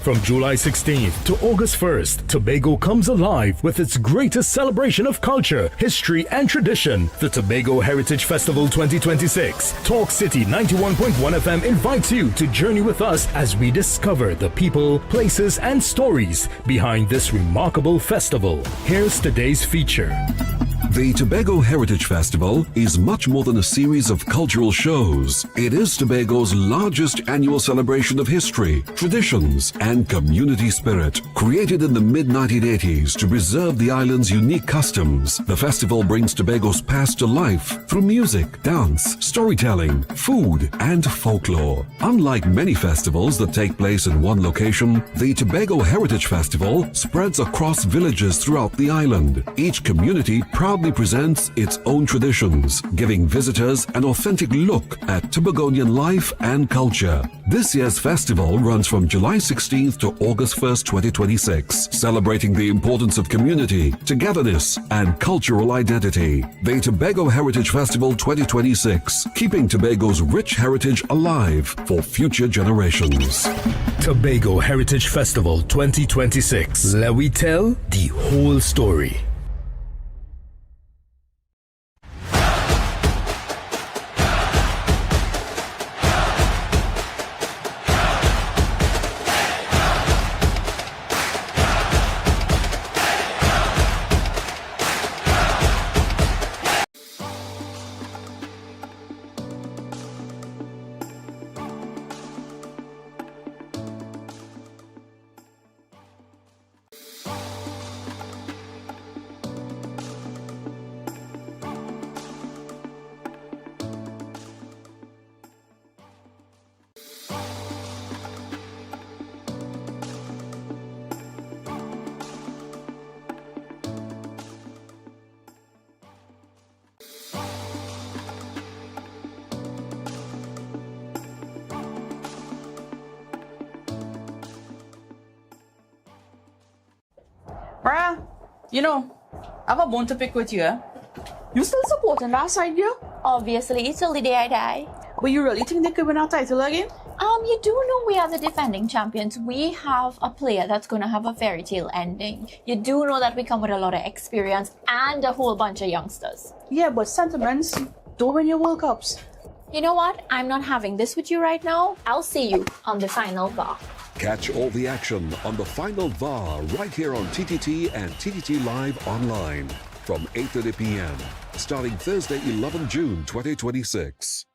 From July 16th to August 1st, Tobago comes alive with its greatest celebration of culture, history, and tradition, the Tobago Heritage Festival 2026. Talk City 91.1 FM invites you to journey with us as we discover the people, places, and stories behind this remarkable festival. Here's today's feature. The Tobago Heritage Festival is much more than a series of cultural shows. It is Tobago's largest annual celebration of history, traditions, and community spirit. Created in the mid-1980s to preserve the island's unique customs, the festival brings Tobago's past to life through music, dance, storytelling, food, and folklore. Unlike many festivals that take place in one location, the Tobago Heritage Festival spreads across villages throughout the island. Each community proudly presents its own traditions, giving visitors an authentic look at Tobagonian life and culture. This year's festival runs from July 16th to August 1st, 2026, celebrating the importance of community, togetherness, and cultural identity. The Tobago Heritage Festival 2026, keeping Tobago's rich heritage alive for future generations. Tobago Heritage Festival 2026. Let we tell the whole story. Bruh, you know, I have a bone to pick with you, eh? You still supporting that side, girl? Obviously, till the day I die. But you really think they could win our title again? You do know we are the defending champions. We have a player that's going to have a fairy tale ending. You do know that we come with a lot of experience and a whole bunch of youngsters. Yeah, but sentiments don't win your World Cups. You know what? I'm not having this with you right now. I'll see you on the final VAR. Catch all the action on the final VAR right here on TTT and TTT Live Online from 8:30 p.m. starting Thursday, 11 June 2026.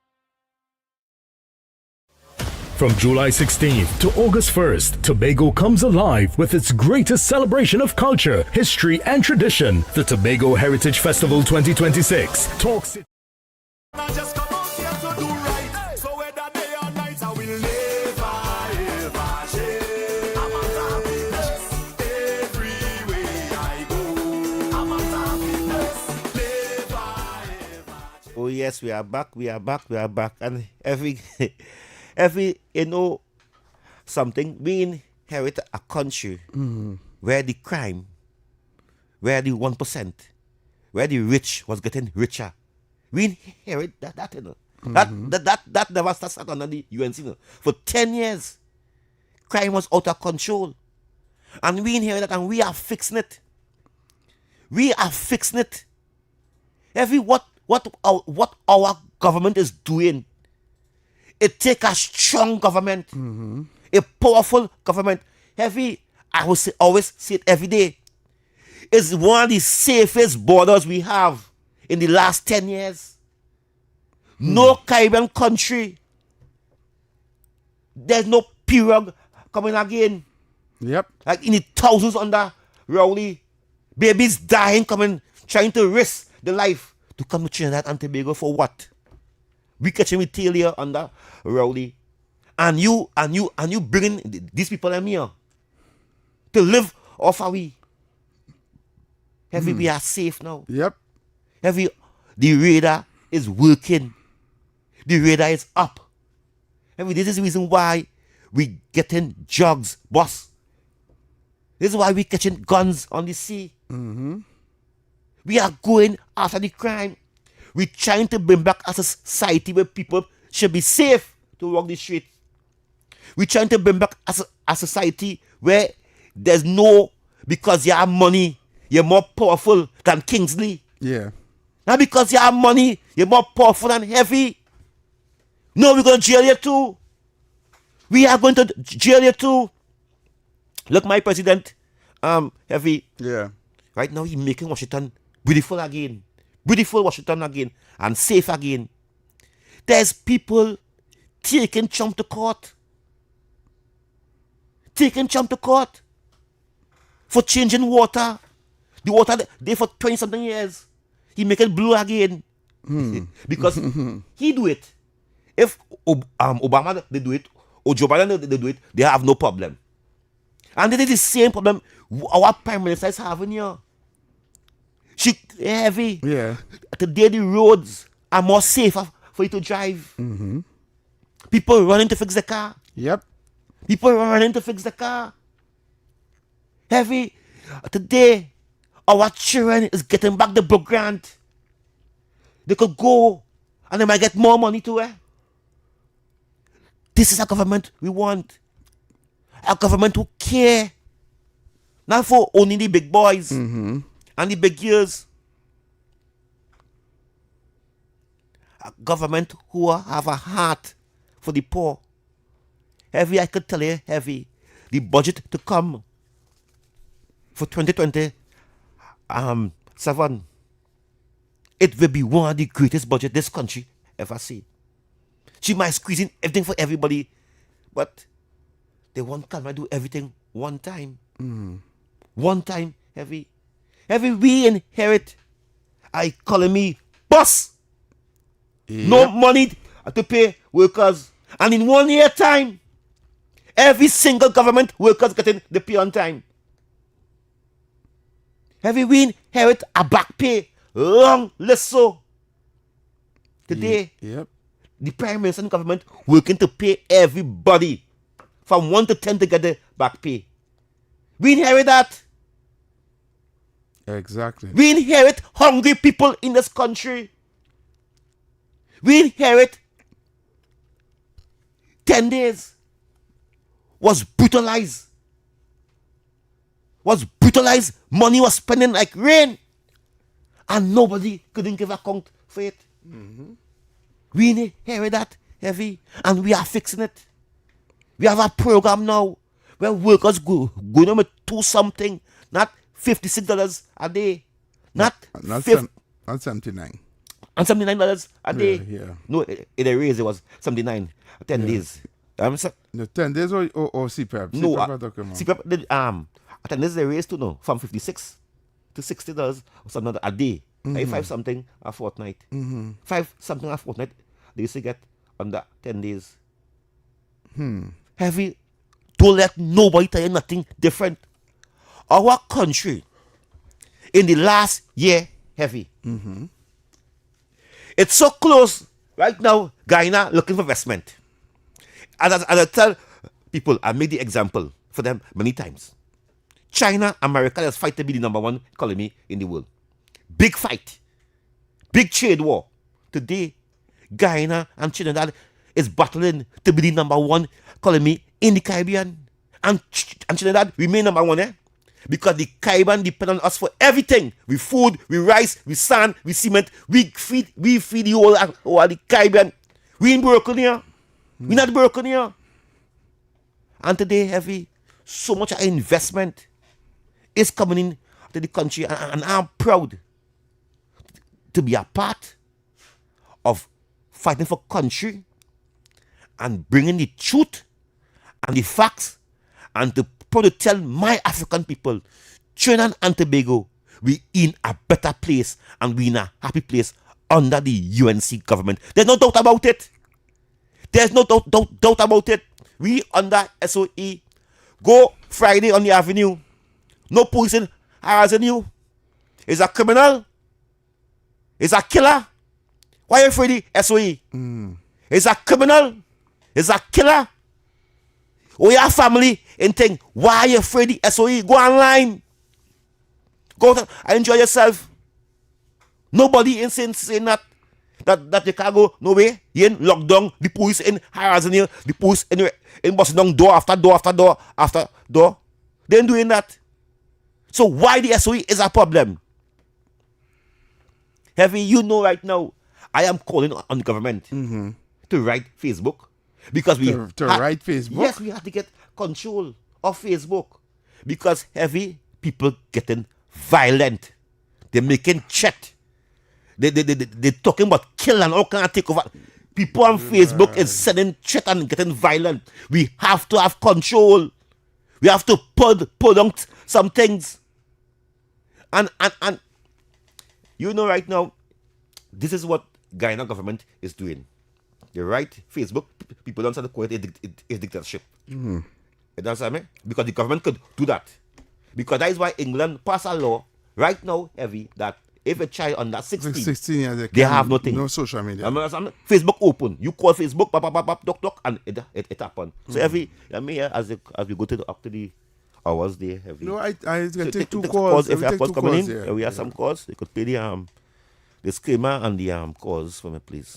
From July 16th to August 1st, Tobago comes alive with its greatest celebration of culture, history, and tradition, the Tobago Heritage Festival 2026. Talk City. Oh yes, we are back. And every something, we inherit a country where the crime, where the 1%, where the rich was getting richer. We inherit that you know. That never started under the UNC. You know. For 10 years, crime was out of control. And we inherit that and we are fixing it. What our government is doing, it take a strong government, a powerful government. I will always say it every day, is one of the safest borders we have in the last 10 years. No Caribbean country, there's no pirogue coming again. Yep. Like in the thousands under Rowley, babies dying, trying to risk the life to come to Trinidad and Tobago for what? We catching with tail here under Rowley, and you bringing these people in here to live off of we. We are safe now. Yep. The radar is working. The radar is up. This is the reason why we getting drugs, boss. This is why we catching guns on the sea. We are going after the crime. We're trying to bring back a society where people should be safe to walk the street. We're trying to bring back a society where there's no, because you have money, you're more powerful than Kingsley. Yeah. Not because you have money, you're more powerful than Heavy. No, we're going to jail you too. We are going to jail you too. Look, my president, Heavy. Yeah. Right now, he's making Washington beautiful again. Beautiful Washington again. And safe again. There's people taking Trump to court. For changing water. The water there for 20-something years. He make it blue again. Because he do it. If Obama they do it, or Joe Biden they do it, they have no problem. And it is the same problem our prime minister is having here. She Heavy. Yeah. Today the roads are more safer for you to drive. People running to fix the car. Yep. People running to fix the car. Heavy. Today, our children is getting back the book grant. They could go and they might get more money to it. This is a government we want. A government who care. Not for only the big boys and the big girls. A government who have a heart for the poor. Heavy, I could tell you, Heavy, the budget to come for 2027, it will be one of the greatest budget this country ever see. She might squeeze in everything for everybody, but they won't come and do everything one time. One time, Heavy. We inherit a economy boss. No money to pay workers. And in 1 year time, every single government workers getting the pay on time. We inherit a back pay, long list so. Today, the Prime Minister and government working to pay everybody from 1 to 10 to get the back pay. We inherit that. Exactly. We inherit hungry people in this country. We inherit 10 days was brutalized. Money was spending like rain. And nobody couldn't give account for it. We inherit that Heavy. And we are fixing it. We have a program now where workers go to do something, not $56 a day. Not $79. And $79 a day. Yeah. No, it raised. It was 79. 10 days. No, 10 days or CPAP? No, CPAP did attendance they raised to no from $56 to $60 or something a day. 5 something a fortnight. 5 something a fortnight. They used to get under 10 days. Heavy. Don't let nobody tell you nothing different. Our country in the last year, Heavy. It's so close. Right now, Guyana looking for investment. As I tell people, I make the example for them many times. China, America is fighting to be the number one economy in the world. Big fight. Big trade war. Today, Guyana and Trinidad is battling to be the number one economy in the Caribbean. And Trinidad remain number one, because the Caribbean depend on us for everything. We food, we rice, we sand, we cement. We feed the whole the Caribbean. We ain't broken here. We not broken here. And today, heavy, so much investment is coming in to the country, and I'm proud to be a part of fighting for country and bringing the truth and the facts, and to probably tell my African people, Trinidad and Tobago, we in a better place and we in a happy place under the UNC government. There's no doubt about it. There's no doubt about it. We under SOE. Go Friday on the avenue. No police harassing you. Is a criminal. Is a killer. Why are you afraid of SOE? Is a criminal. Is a killer. Or your family and think, why are you afraid of SOE? Go online. Go out and enjoy yourself. Nobody is saying that you can't go no way. You in lockdown, the police in harassing you, the police in busting down door after door after door after door. They ain't doing that. So why the SOE is a problem? Heavy, you know right now, I am calling on the government to write Facebook. Because we write Facebook? Yes, we have to get control of Facebook. Because heavy people getting violent. They're making chat. They're talking about kill and all kind of takeover. People on Facebook is sending chat and getting violent. We have to have control. We have to pull down some things. And you know right now, this is what Guyana government is doing. They write Facebook, people don't say the quote is dictatorship. You understand me? Because the government could do that. Because that is why England passed a law right now, heavy, that if a child under 16 years, they have nothing. No social media. Facebook open. You call Facebook, doc, and it happen. So every, as we go up to the hours there, heavy. No, I so take two calls. If you have calls coming in, yeah. we have some calls. You could pay the disclaimer and the calls for me, please.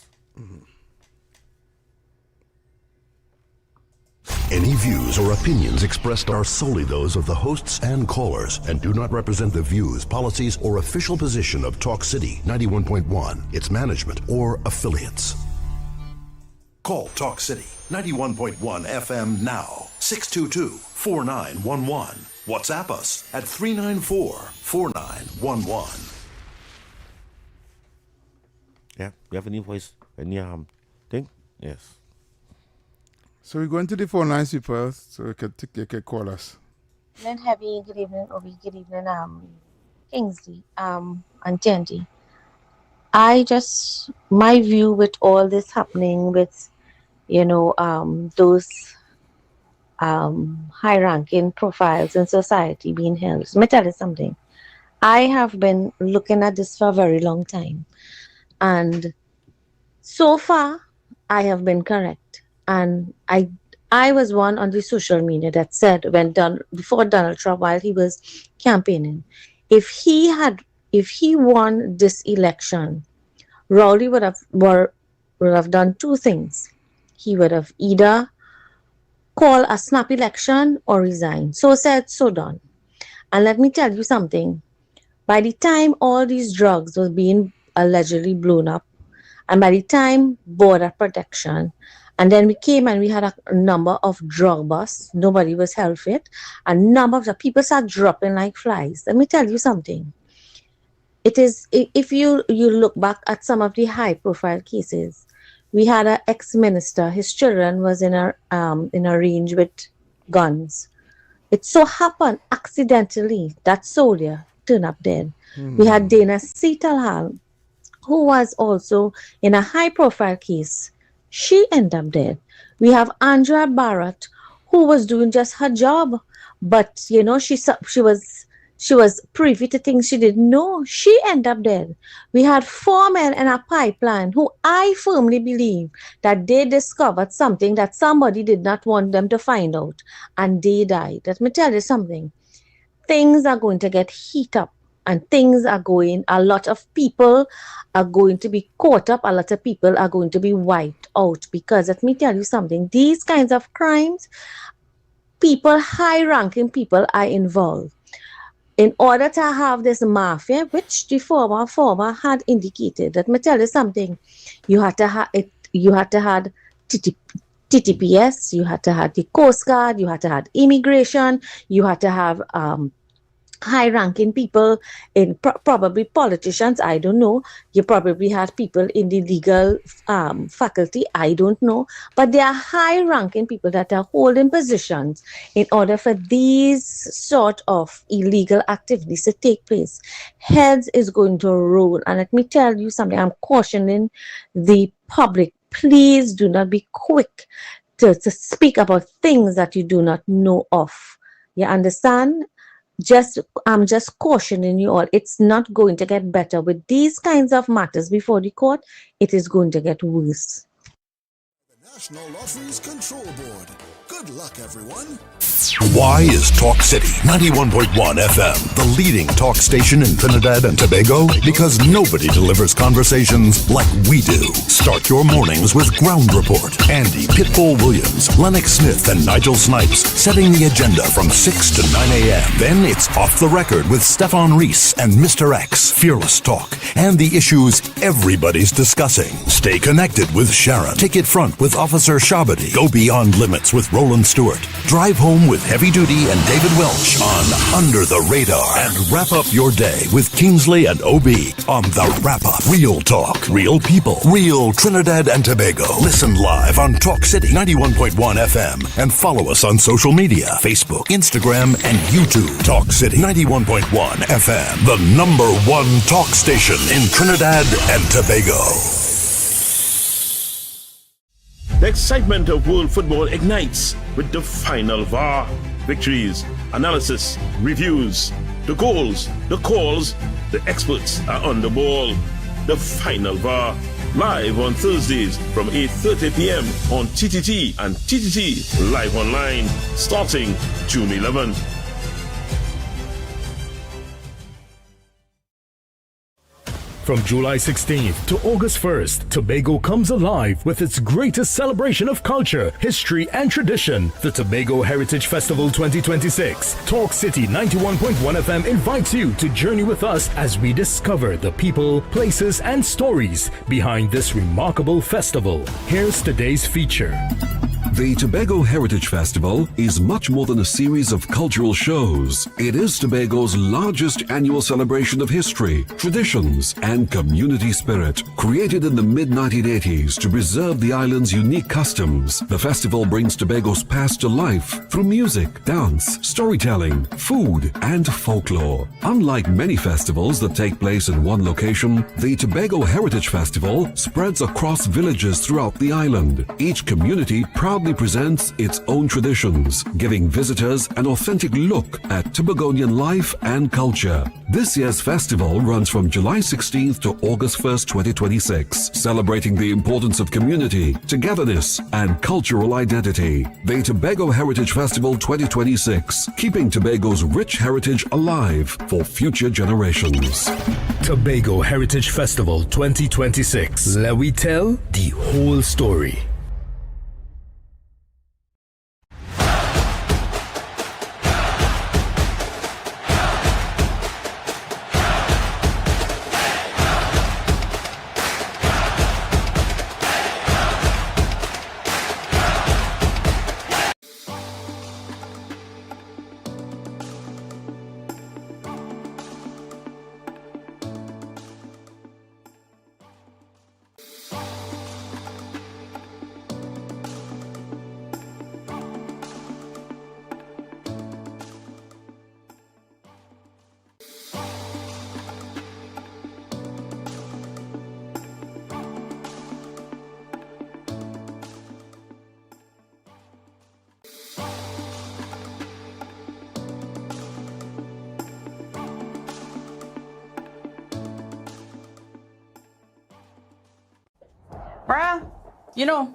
Any views or opinions expressed are solely those of the hosts and callers and do not represent the views, policies, or official position of Talk City 91.1, its management, or affiliates. Call Talk City 91.1 FM now, 622-4911. WhatsApp us at 394-4911. Yeah, you have any voice, any thing? Yes. So we're going to the phone lines, people, so you can call us. Then Heavy, good evening, Obi, good evening, Kingsley, and Tandy. My view with all this happening with, those high-ranking profiles in society being held. Let me tell you something. I have been looking at this for a very long time. And so far, I have been correct. And I was one on the social media that said before Donald Trump, while he was campaigning, if he won this election, Rowley would have done two things. He would have either called a snap election or resign. So said, so done. And let me tell you something. By the time all these drugs was being allegedly blown up, and by the time border protection, and then we came and we had a number of drug busts. Nobody was held fit. A number of the people started dropping like flies. Let me tell you something. It is, if you look back at some of the high profile cases, we had an ex-minister, his children was in a range with guns. It so happened accidentally that soldier turned up dead. We had Dana Setalhal, who was also in a high profile case. She ended up dead. We have Andrea Barrett, who was doing just her job, but she She was privy to things she didn't know. She ended up dead. We had 4 men in a pipeline who I firmly believe that they discovered something that somebody did not want them to find out, and they died. Let me tell you something. Things are going to get heat up, and a lot of people are going to be caught up. A lot of people are going to be wiped out, because let me tell you something. These kinds of crimes, high-ranking people are involved. In order to have this mafia, which the former had indicated, let me tell you something. You had to have it. You had to have TTPS. You had to have the Coast Guard. You had to have immigration. You had to have high-ranking people in probably politicians. I don't know. You probably had people in the legal faculty. I don't know. But there are high-ranking people that are holding positions in order for these sort of illegal activities to take place. Heads is going to roll. And let me tell you something. I'm cautioning the public. Please do not be quick to speak about things that you do not know of. You understand? I'm just cautioning you all. It's not going to get better with these kinds of matters before the court. It is going to get worse. National Lotteries Control Board. Good luck, everyone. Why is Talk City 91.1 FM the leading talk station in Trinidad and Tobago? Because nobody delivers conversations like we do. Start your mornings with Ground Report. Andy Pitbull Williams, Lennox Smith, and Nigel Snipes setting the agenda from 6 to 9 a.m. Then it's Off the Record with Stefan Reese and Mr. X, Fearless Talk, and the issues everybody's discussing. Stay connected with Sharon. Ticket Front with Officer Shabadi. Go Beyond Limits with Roland Stewart. Drive Home with Heavy Duty and David Welch on Under the Radar. And wrap up your day with Kingsley and OB on The Wrap Up. Real talk, real people, real Trinidad and Tobago. Listen live on Talk City 91.1 FM and follow us on social media, Facebook, Instagram, and YouTube. Talk City 91.1 FM, the #1 talk station in Trinidad and Tobago. The excitement of world football ignites with the final VAR. Victories, analysis, reviews, the goals, the calls, the experts are on the ball. The final VAR, live on Thursdays from 8:30 p.m. on TTT and TTT Live Online, starting June 11th. From July 16th to August 1st, Tobago comes alive with its greatest celebration of culture, history, and tradition, the Tobago Heritage Festival 2026. Talk City 91.1 FM invites you to journey with us as we discover the people, places, and stories behind this remarkable festival. Here's today's feature. The Tobago Heritage Festival is much more than a series of cultural shows. It is Tobago's largest annual celebration of history, traditions, and community spirit. Created in the mid-1980s to preserve the island's unique customs, the festival brings Tobago's past to life through music, dance, storytelling, food, and folklore. Unlike many festivals that take place in one location, the Tobago Heritage Festival spreads across villages throughout the island. Each community proudly presents its own traditions, giving visitors an authentic look at Tobagonian life and culture. This year's festival runs from July 16th to August 1st, 2026, celebrating the importance of community, togetherness, and cultural identity. The Tobago Heritage Festival 2026, keeping Tobago's rich heritage alive for future generations. Tobago Heritage Festival 2026. Let we tell the whole story. Bruh, you know,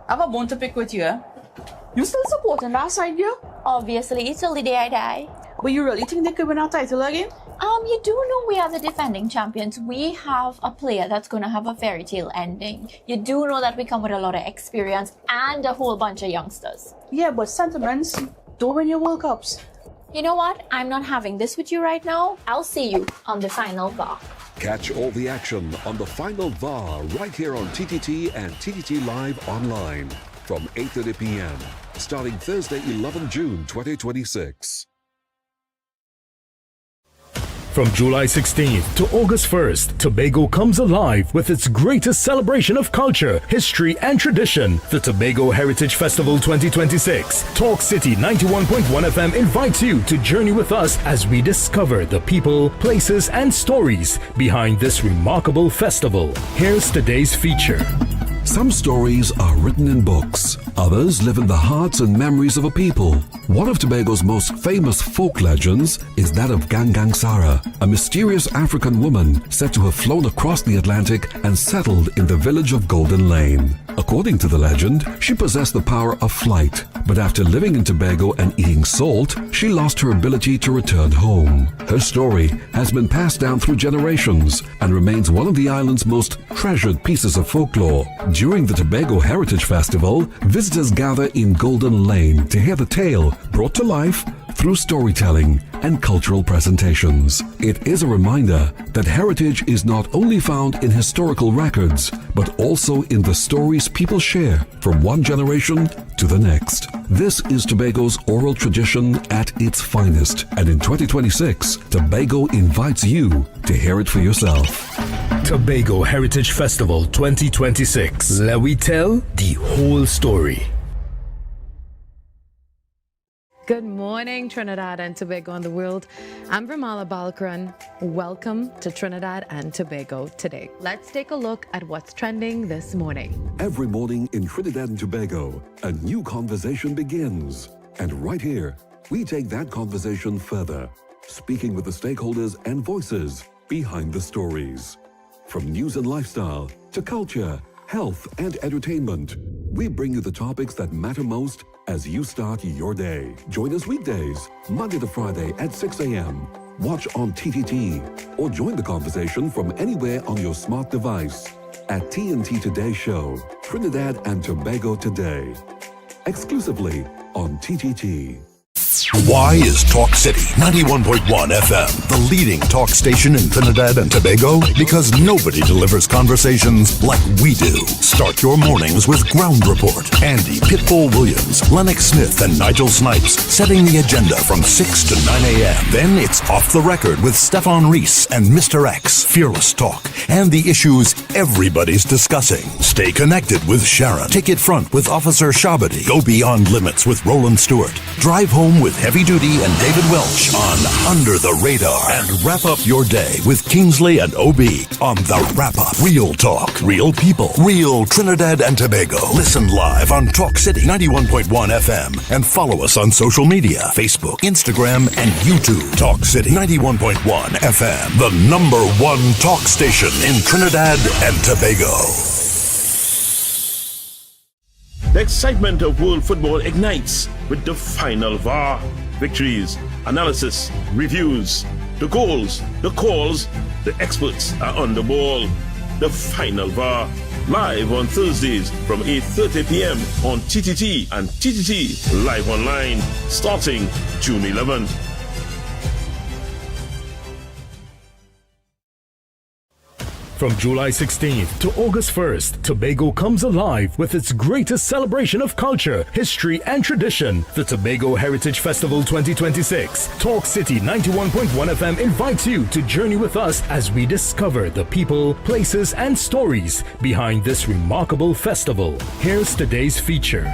I have a bone to pick with you, eh? You still supporting that side, girl? Obviously, till the day I die. But you really think they could win our title again? You do know we are the defending champions. We have a player that's going to have a fairy tale ending. You do know that we come with a lot of experience and a whole bunch of youngsters. Yeah, but sentiments don't win your World Cups. You know what? I'm not having this with you right now. I'll see you on the final VAR. Catch all the action on the final VAR right here on TTT and TTT Live online from 8:30 p.m. starting Thursday, 11 June 2026. From July 16th to August 1st, Tobago comes alive with its greatest celebration of culture, history, and tradition, the Tobago Heritage Festival 2026. Talk City 91.1 FM invites you to journey with us as we discover the people, places, and stories behind this remarkable festival. Here's today's feature. Some stories are written in books. Others live in the hearts and memories of a people. One of Tobago's most famous folk legends is that of Gangang Sara, a mysterious African woman said to have flown across the Atlantic and settled in the village of Golden Lane. According to the legend, she possessed the power of flight, but after living in Tobago and eating salt, she lost her ability to return home. Her story has been passed down through generations and remains one of the island's most treasured pieces of folklore. During the Tobago Heritage Festival, visitors gather in Golden Lane to hear the tale brought to life through storytelling and cultural presentations. It is a reminder that heritage is not only found in historical records, but also in the stories people share from one generation to the next. This is Tobago's oral tradition at its finest, and in 2026, Tobago invites you to hear it for yourself. Tobago Heritage Festival 2026. Let we tell the whole story. Good morning, Trinidad and Tobago and the world. I'm Bramala Balkaran. Welcome to Trinidad and Tobago today. Let's take a look at what's trending this morning. Every morning in Trinidad and Tobago, a new conversation begins. And right here, we take that conversation further, speaking with the stakeholders and voices behind the stories. From news and lifestyle to culture, health, and entertainment, we bring you the topics that matter most as you start your day. Join us weekdays, Monday to Friday at 6 a.m. Watch on TTT or join the conversation from anywhere on your smart device at TNT Today Show, Trinidad and Tobago Today, exclusively on TTT. Why is Talk City 91.1 FM the leading talk station in Trinidad and Tobago? Because nobody delivers conversations like we do. Start your mornings with Ground Report. Andy Pitbull Williams, Lennox Smith, and Nigel Snipes setting the agenda from 6 to 9 a.m. Then it's Off the Record with Stefan Reese and Mr. X, Fearless Talk, and the issues everybody's discussing. Stay connected with Sharon. Take it front with Officer Shabadi. Go beyond limits with Roland Stewart. Drive home with Heavy Duty and David Welch on Under the Radar. And wrap up your day with Kingsley and OB on The Wrap Up. Real talk, real people, real Trinidad and Tobago. Listen live on Talk City 91.1 FM and follow us on social media, Facebook, Instagram, and YouTube. Talk City 91.1 FM, the #1 talk station in Trinidad and Tobago. The excitement of world football ignites with the final VAR. Victories, analysis, reviews, the goals, the calls, the experts are on the ball. The final VAR, live on Thursdays from 8:30 p.m. on TTT and TTT Live Online, starting June 11th. From July 16th to August 1st, Tobago comes alive with its greatest celebration of culture, history, and tradition, the Tobago Heritage Festival 2026. Talk City 91.1 FM invites you to journey with us as we discover the people, places, and stories behind this remarkable festival. Here's today's feature.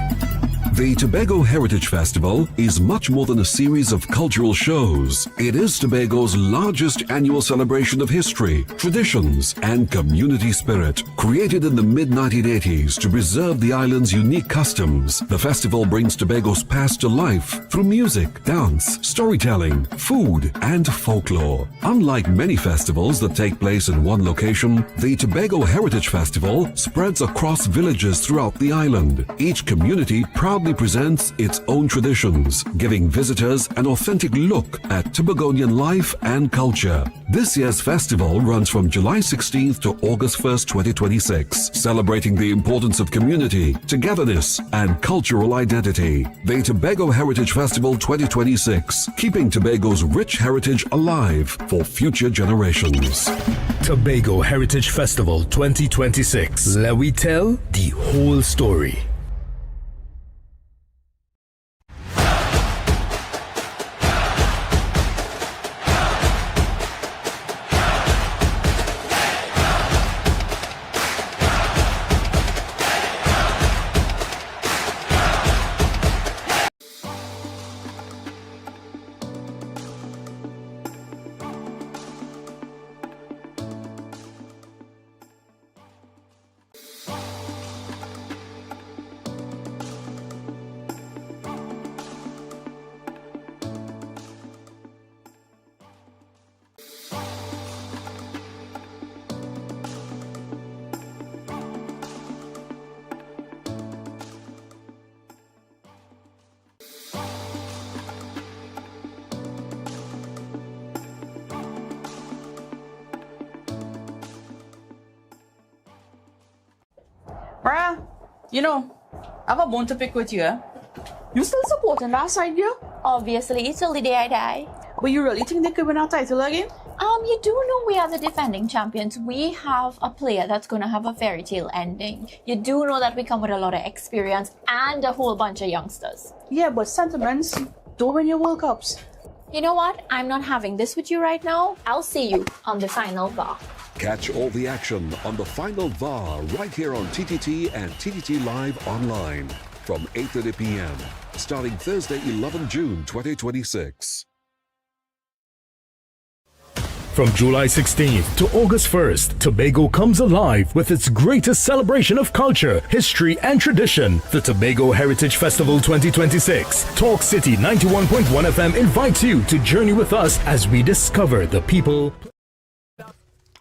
The Tobago Heritage Festival is much more than a series of cultural shows. It is Tobago's largest annual celebration of history, traditions, and community spirit. Created in the mid-1980s to preserve the island's unique customs, the festival brings Tobago's past to life through music, dance, storytelling, food, and folklore. Unlike many festivals that take place in one location, the Tobago Heritage Festival spreads across villages throughout the island. Each community proudly presents its own traditions, giving visitors an authentic look at Tobagonian life and culture. This year's festival runs from July 16th to August 1st, 2026, celebrating the importance of community, togetherness, and cultural identity. The Tobago Heritage Festival 2026, keeping Tobago's rich heritage alive for future generations. Tobago Heritage Festival 2026. Let we tell the whole story. Mariah, I have a bone to pick with you. You still supporting that side, girl? Obviously, till the day I die. But you really think they could win our title again? You do know we are the defending champions. We have a player that's going to have a fairy tale ending. You do know that we come with a lot of experience and a whole bunch of youngsters. Yeah, but sentiments don't win your World Cups. You know what? I'm not having this with you right now. I'll see you on the final bar. Catch all the action on the final VAR right here on TTT and TTT Live online from 8:30 p.m. starting Thursday, 11 June 2026. From July 16th to August 1st, Tobago comes alive with its greatest celebration of culture, history, and tradition. The Tobago Heritage Festival 2026. Talk City 91.1 FM invites you to journey with us as we discover the people.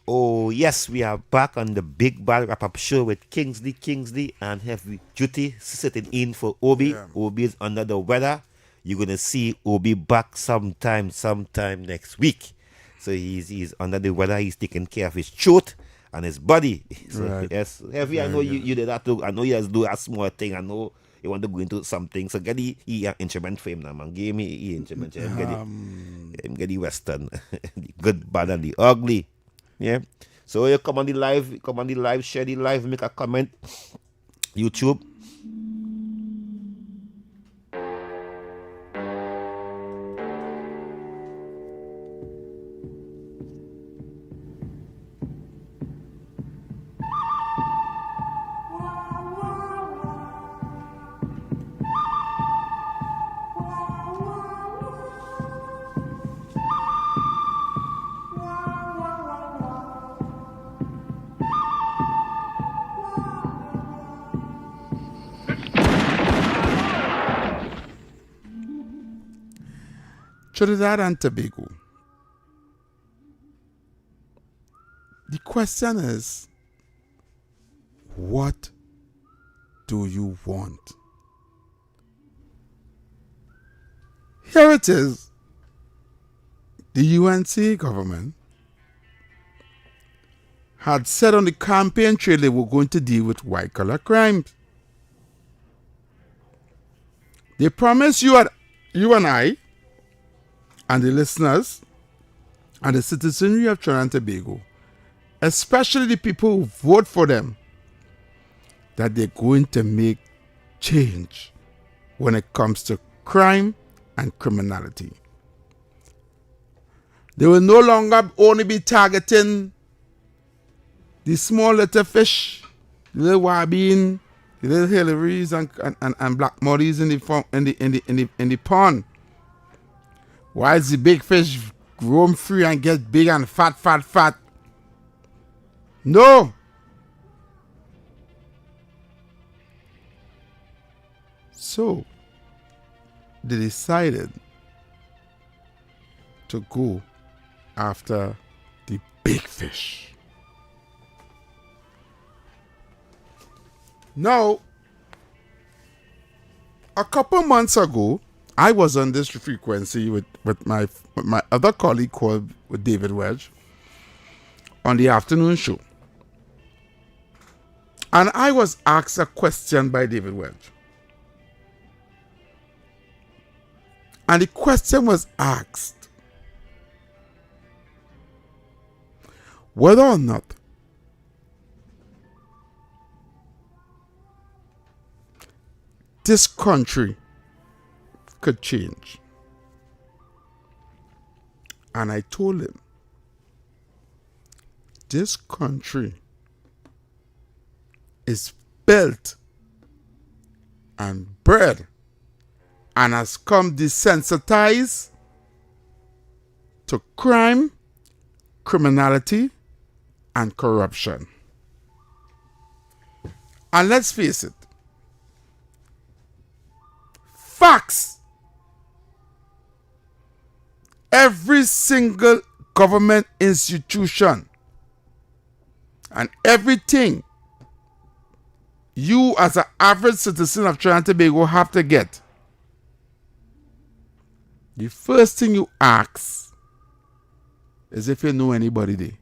Oh, yes, we are back on the Big Bad Wrap-Up Show with Kingsley, and Heavy Duty sitting in for Obi. Yeah. Obi is under the weather. You're going to see Obi back sometime next week. So he's under the weather. He's taking care of his throat and his body. So Right. yes, Heavy, I know you did that too. I know you just do a small thing. I know you want to go into something. So get the instrument for him now, man. Give me the instrument. Get the Western. The good, bad, and the ugly. Yeah. So you come on the live, share the live, make a comment. YouTube. Trinidad and Tobago. The question is, what do you want? Here it is. The UNC government had said on the campaign trail they were going to deal with white-collar crimes. They promised you and I, and the listeners, and the citizenry of Trinidad and Tobago, especially the people who vote for them, that they're going to make change when it comes to crime and criminality. They will no longer only be targeting the small little fish, little wabin, The little Hillarys and Black Muddies in the pond. While the big fish roam free and get big and fat. No. So they decided to go after the big fish. Now, a couple months ago, I was on this frequency with my other colleague called with David Wedge on the afternoon show. And I was asked a question by David Wedge. And the question was asked whether or not this country could change. And I told him, this country is built and bred and has come desensitized to crime, criminality, and corruption. And let's face it, facts. Every single government institution and everything you as an average citizen of Trinidad and Tobago have to get, the first thing you ask is if you know anybody there.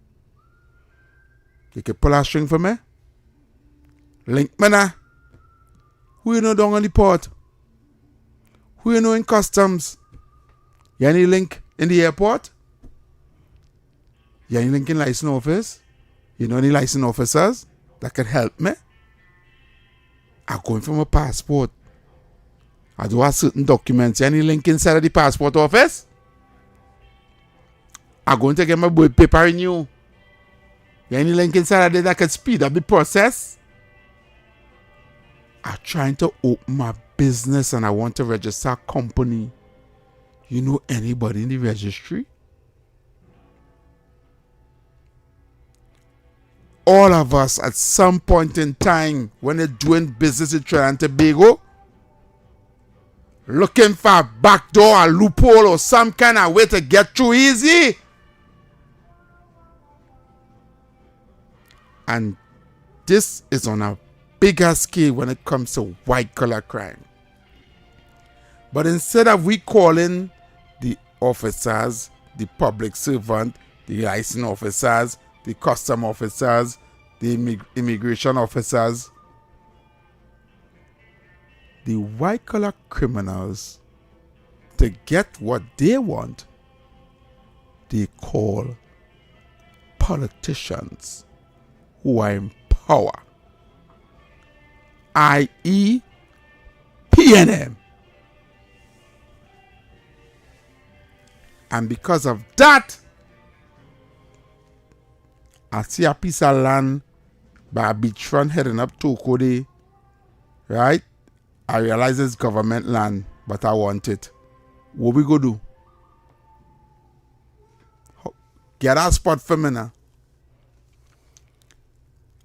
You can pull a string for me? Link me now. Who you know down on the port? Who you know in customs? You any link in the airport? You any link in license office? You know any license officers that can help me? I'm going for my passport. I do have certain documents. You any link inside of the passport office? I'm going to get my birth paper renewed. You any link inside of there that can speed up the process? I'm trying to open my business and I want to register a company. You know anybody in the registry? All of us at some point in time when they're doing business in Trinidad and Tobago, looking for a backdoor, a loophole, or some kind of way to get through easy. And this is on a bigger scale when it comes to white collar crime. But instead of we calling the officers, the public servant, the license officers, the custom officers, the immigration officers, the white collar criminals, to get what they want, they call politicians who are in power, i.e. PNM. And because of that, I see a piece of land by a beachfront heading up to Okode, right? I realize it's government land, but I want it. What we go do? Get a spot for me now.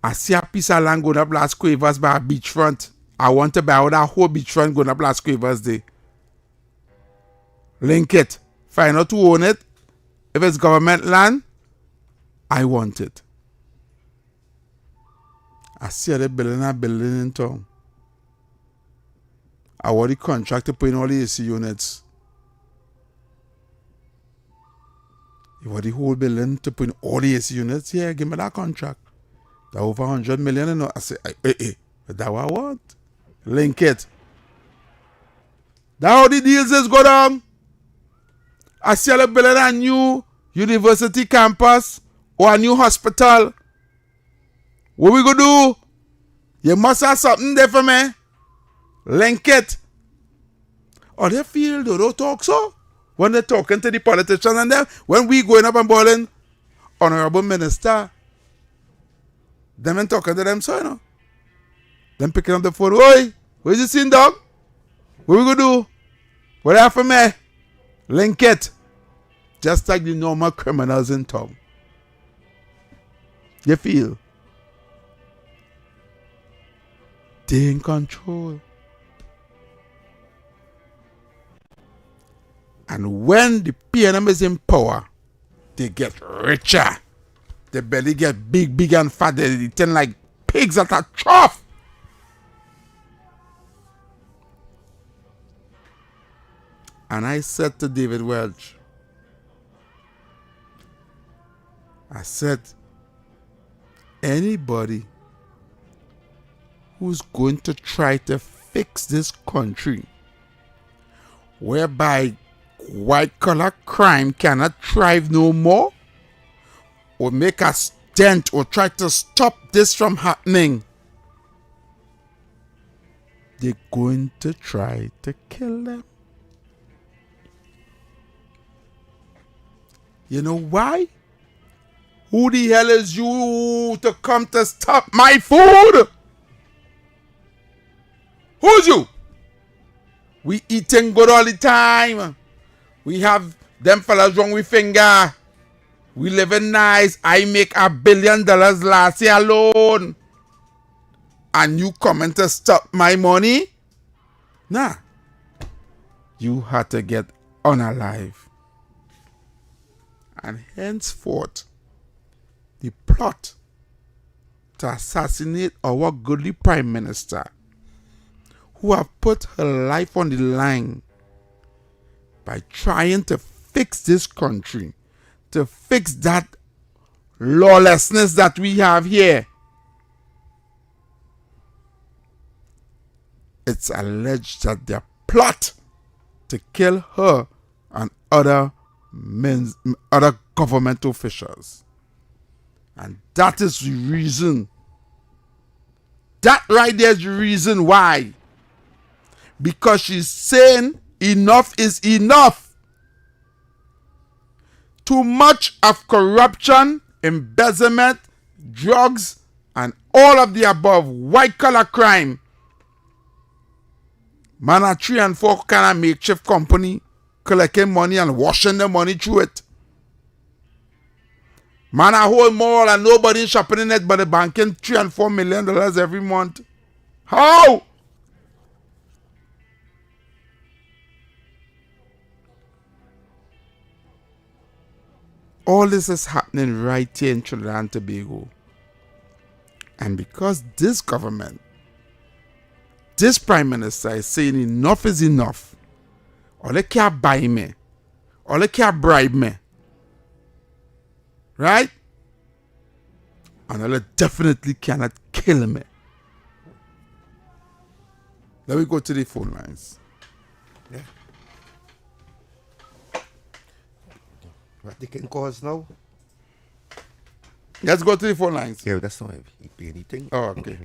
I see a piece of land going up Las Cuevas by a beachfront. I want to buy out that whole beachfront going up Las Cuevas there. Link it. Find out who own it. If it's government land, I want it. I see they building a building in town. I want the contract to put in all the AC units. You want the whole building to put in all the AC units? Yeah, give me that contract. That over 100 million. You know. I say, that's what I want. Link it. That's how the deals is go down. I see they building a new university campus or a new hospital. What we gonna do? You must have something there for me. Link it. Or they feel they don't talk so. When they're talking to the politicians and them, when we going up and balling, Honorable Minister, them and talking to them so, you know. Then picking up the phone. Oi, where's the scene, dog? What we gonna do? What happened, man? Link it. Just like the normal criminals in town. You feel? They in control. And when the PNM is in power, they get richer. Their belly get big and fat. They turn like pigs at a trough. And I said to David Welch, I said, anybody who's going to try to fix this country whereby white collar crime cannot thrive no more, or make a dent or try to stop this from happening, they're going to try to kill them. You know why? Who the hell is you to come to stop my food? Who's you? We eating good all the time. We have them fellas wrong with finger. We living nice. I make $1 billion last year alone. And you coming to stop my money? Nah. You had to get unalive. And henceforth, the plot to assassinate our goodly Prime Minister, who have put her life on the line by trying to fix this country, to fix that lawlessness that we have here. It's alleged that their plot to kill her and other government officials. And that is the reason. That right there is the reason why. Because she's saying enough is enough. Too much of corruption, embezzlement, drugs, and all of the above white collar crime. Man a 3 and 4 kind of makeshift company collecting money and washing the money through it. Man a whole mall and nobody shopping in it but the banking $3 and $4 million every month. How? All this is happening right here in Trinidad and Tobago. And because this government, this Prime Minister is saying enough is enough, or they can't buy me, or they can't bribe me, right? And they definitely cannot kill me. Let me go to the phone lines. Yeah. What they can cause now? Let's go to the phone lines. Yeah, that's not anything. Oh, okay.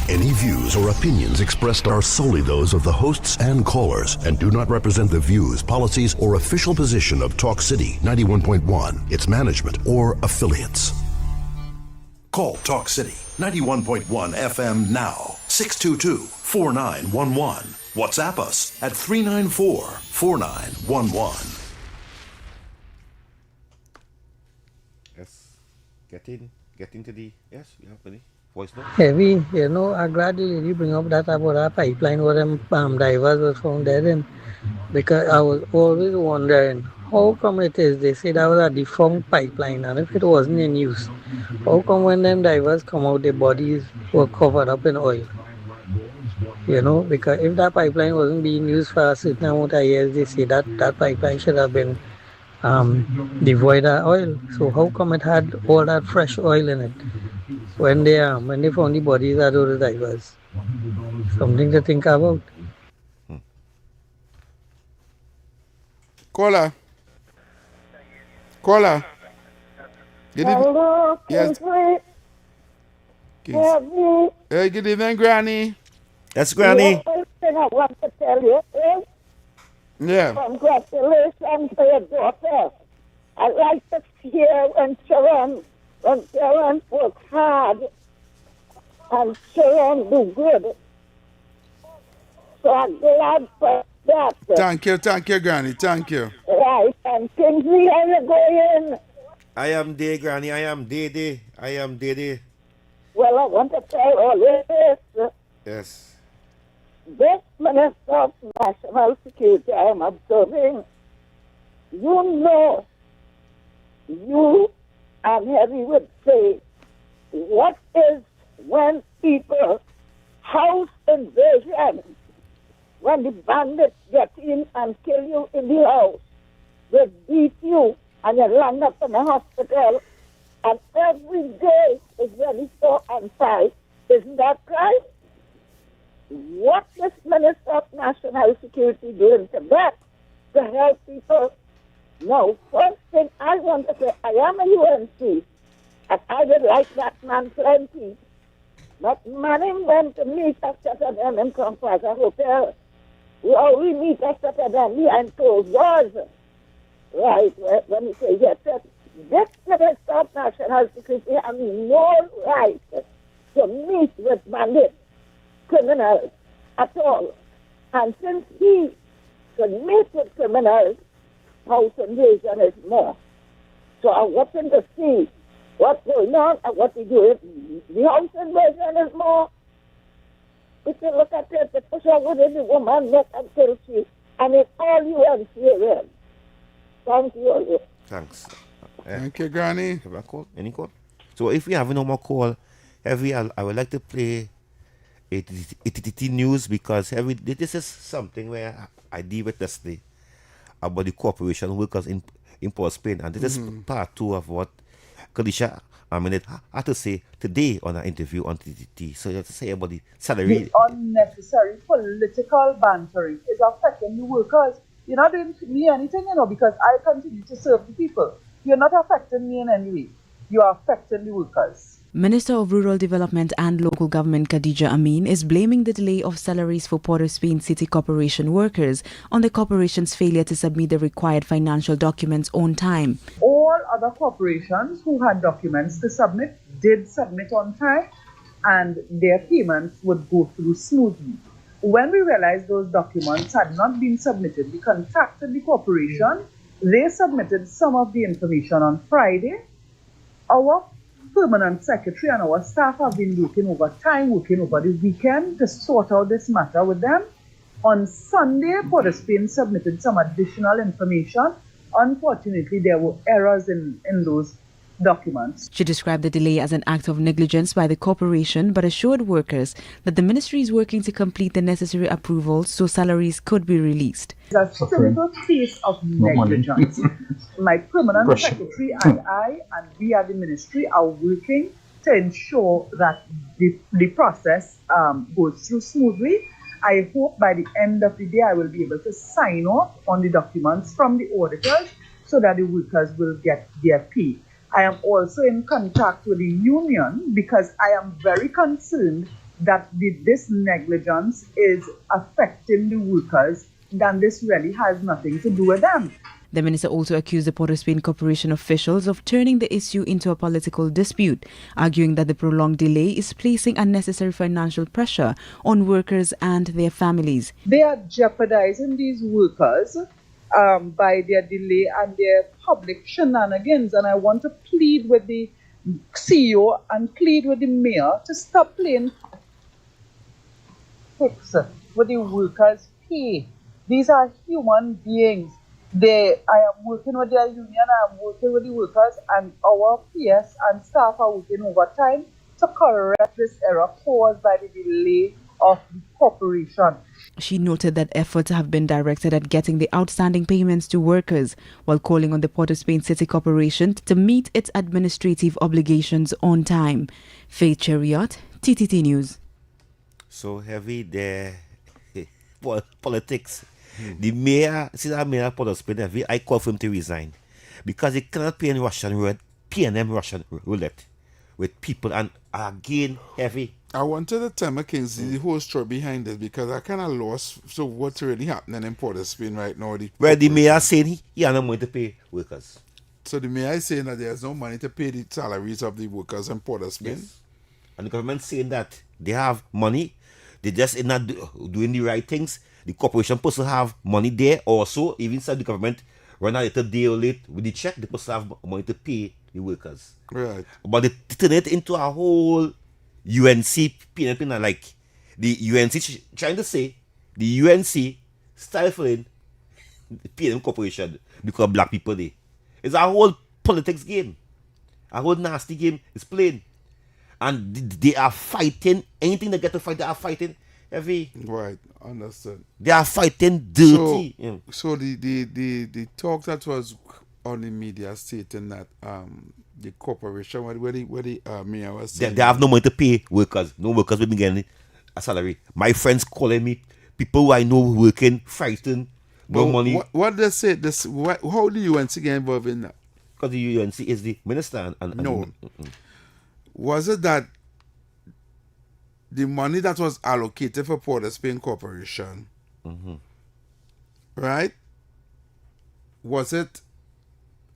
Any views or opinions expressed are solely those of the hosts and callers and do not represent the views, policies, or official position of Talk City 91.1, its management, or affiliates. Call Talk City 91.1 FM now, 622-4911. WhatsApp us at 394-4911. Yes. Get into the, yes, we have any voice note. Heavy, I'm glad the lady bring up that about a pipeline where them divers were found dead in. Because I was always wondering, how come it is they say that was a defunct pipeline, and if it wasn't in use, how come when them divers come out, their bodies were covered up in oil? Because if that pipeline wasn't being used for a certain amount of years, they say that that pipeline should have been devoid of oil. So how come it had all that fresh oil in it when they found the bodies of those divers? Something to think about. Caller. Good evening. Hello, Yes. Kingsley. Hey, good evening, Granny. That's Granny. One thing I want to tell you is, Yeah. congratulations to your daughter. I like to hear when Sharon works hard and carry on do good. So I'm glad for that. Thank you, Granny. Thank you. Right, and Kingsley, are you going? I am there, Granny. I am there. Well, I want to tell all this. Yes. This Minister of National Security I am observing, you and Harry would say, what is when people house invasion, when the bandits get in and kill you in the house, they beat you and you land up in a hospital, and every day is very so unfair. Isn't that right? What this Minister of National Security doing to that to help people? No, first thing I want to say, I am a UNC, and I would like that man plenty. But Manning went to meet us at them in Compass Hotel. We always meet us at them behind closed doors. Right, when you say yes, this Minister of National Security has no right to meet with bandits, criminals at all. And since he could meet with criminals, house invasion is more. So I'm watching to see what's going on and what he doing. The house invasion is more. If you look at it, they push over the woman neck until she, and it's all you and see. Thank you. Thanks. Thank you, Granny. Have a call? Any call? So if we have no more call, I would like to play ATT News, because this is something where I deal with yesterday about the corporation workers in Port Spain, and this is part 2 of what Kadisha Aminet had to say today on an interview on TTT. So you have to say about the salary. The unnecessary political bantering is affecting the workers. You're not doing me anything, because I continue to serve the people. You're not affecting me in any way. You are affecting the workers. Minister of Rural Development and Local Government Khadija Amin is blaming the delay of salaries for Port of Spain City Corporation workers on the corporation's failure to submit the required financial documents on time. All other corporations who had documents to submit did submit on time, and their payments would go through smoothly. When we realized those documents had not been submitted, we contacted the corporation. They submitted some of the information on Friday. Our permanent secretary and our staff have been working overtime, working over the weekend to sort out this matter with them. On Sunday, Port of Spain submitted some additional information. Unfortunately, there were errors in those documents. She described the delay as an act of negligence by the corporation, but assured workers that the ministry is working to complete the necessary approvals so salaries could be released. It's a simple case of negligence. My permanent secretary and I, and we at the ministry, are working to ensure that the process goes through smoothly. I hope by the end of the day I will be able to sign off on the documents from the auditors so that the workers will get their pay. I am also in contact with the union because I am very concerned that this negligence is affecting the workers, and this really has nothing to do with them. The minister also accused the Port of Spain Corporation officials of turning the issue into a political dispute, arguing that the prolonged delay is placing unnecessary financial pressure on workers and their families. They are jeopardizing these workers by their delay and their public shenanigans, and I want to plead with the CEO and plead with the mayor to stop playing tricks with the workers' pay. These are human beings. I am working with their union, I am working with the workers, and our PS and staff are working overtime to correct this error caused by the delay of the corporation. She noted that efforts have been directed at getting the outstanding payments to workers, while calling on the Port of Spain City Corporation to meet its administrative obligations on time. Faith Chariot, TTT News. So heavy there, politics. The mayor, since I'm mayor of Port of Spain, I call for him to resign because he cannot play in Russian roulette with people, and again heavy. I wanted to tell my Kingsley the whole story behind this because I kind of lost. So what's really happening in Port of Spain right now? Where the mayor saying he has no money to pay workers. So the mayor is saying that there's no money to pay the salaries of the workers in Port of Spain. Yes. and the government saying that they have money, they just not doing the right things. The corporation supposed to have money there also. Even said the government run a little day or late with the check, they supposed to have money to pay the workers. Right. But they turn it into a whole UNC pin, like the UNC trying to say the UNC stifling the PNM Corporation because black people there. It's a whole politics game. A whole nasty game is playing. And they are fighting. Anything they get to fight, they are fighting heavy. Right, understood. They are fighting dirty. So the talk that was on the media stating that the corporation, where the mayor was saying, They have no money to pay workers. No workers will be getting a salary. My friends calling me, people who I know working, frightened, no money. What they say? How do the UNC get involved in that? Because the UNC is the minister. No. Was it that the money that was allocated for Port of Spain Corporation, right? Was it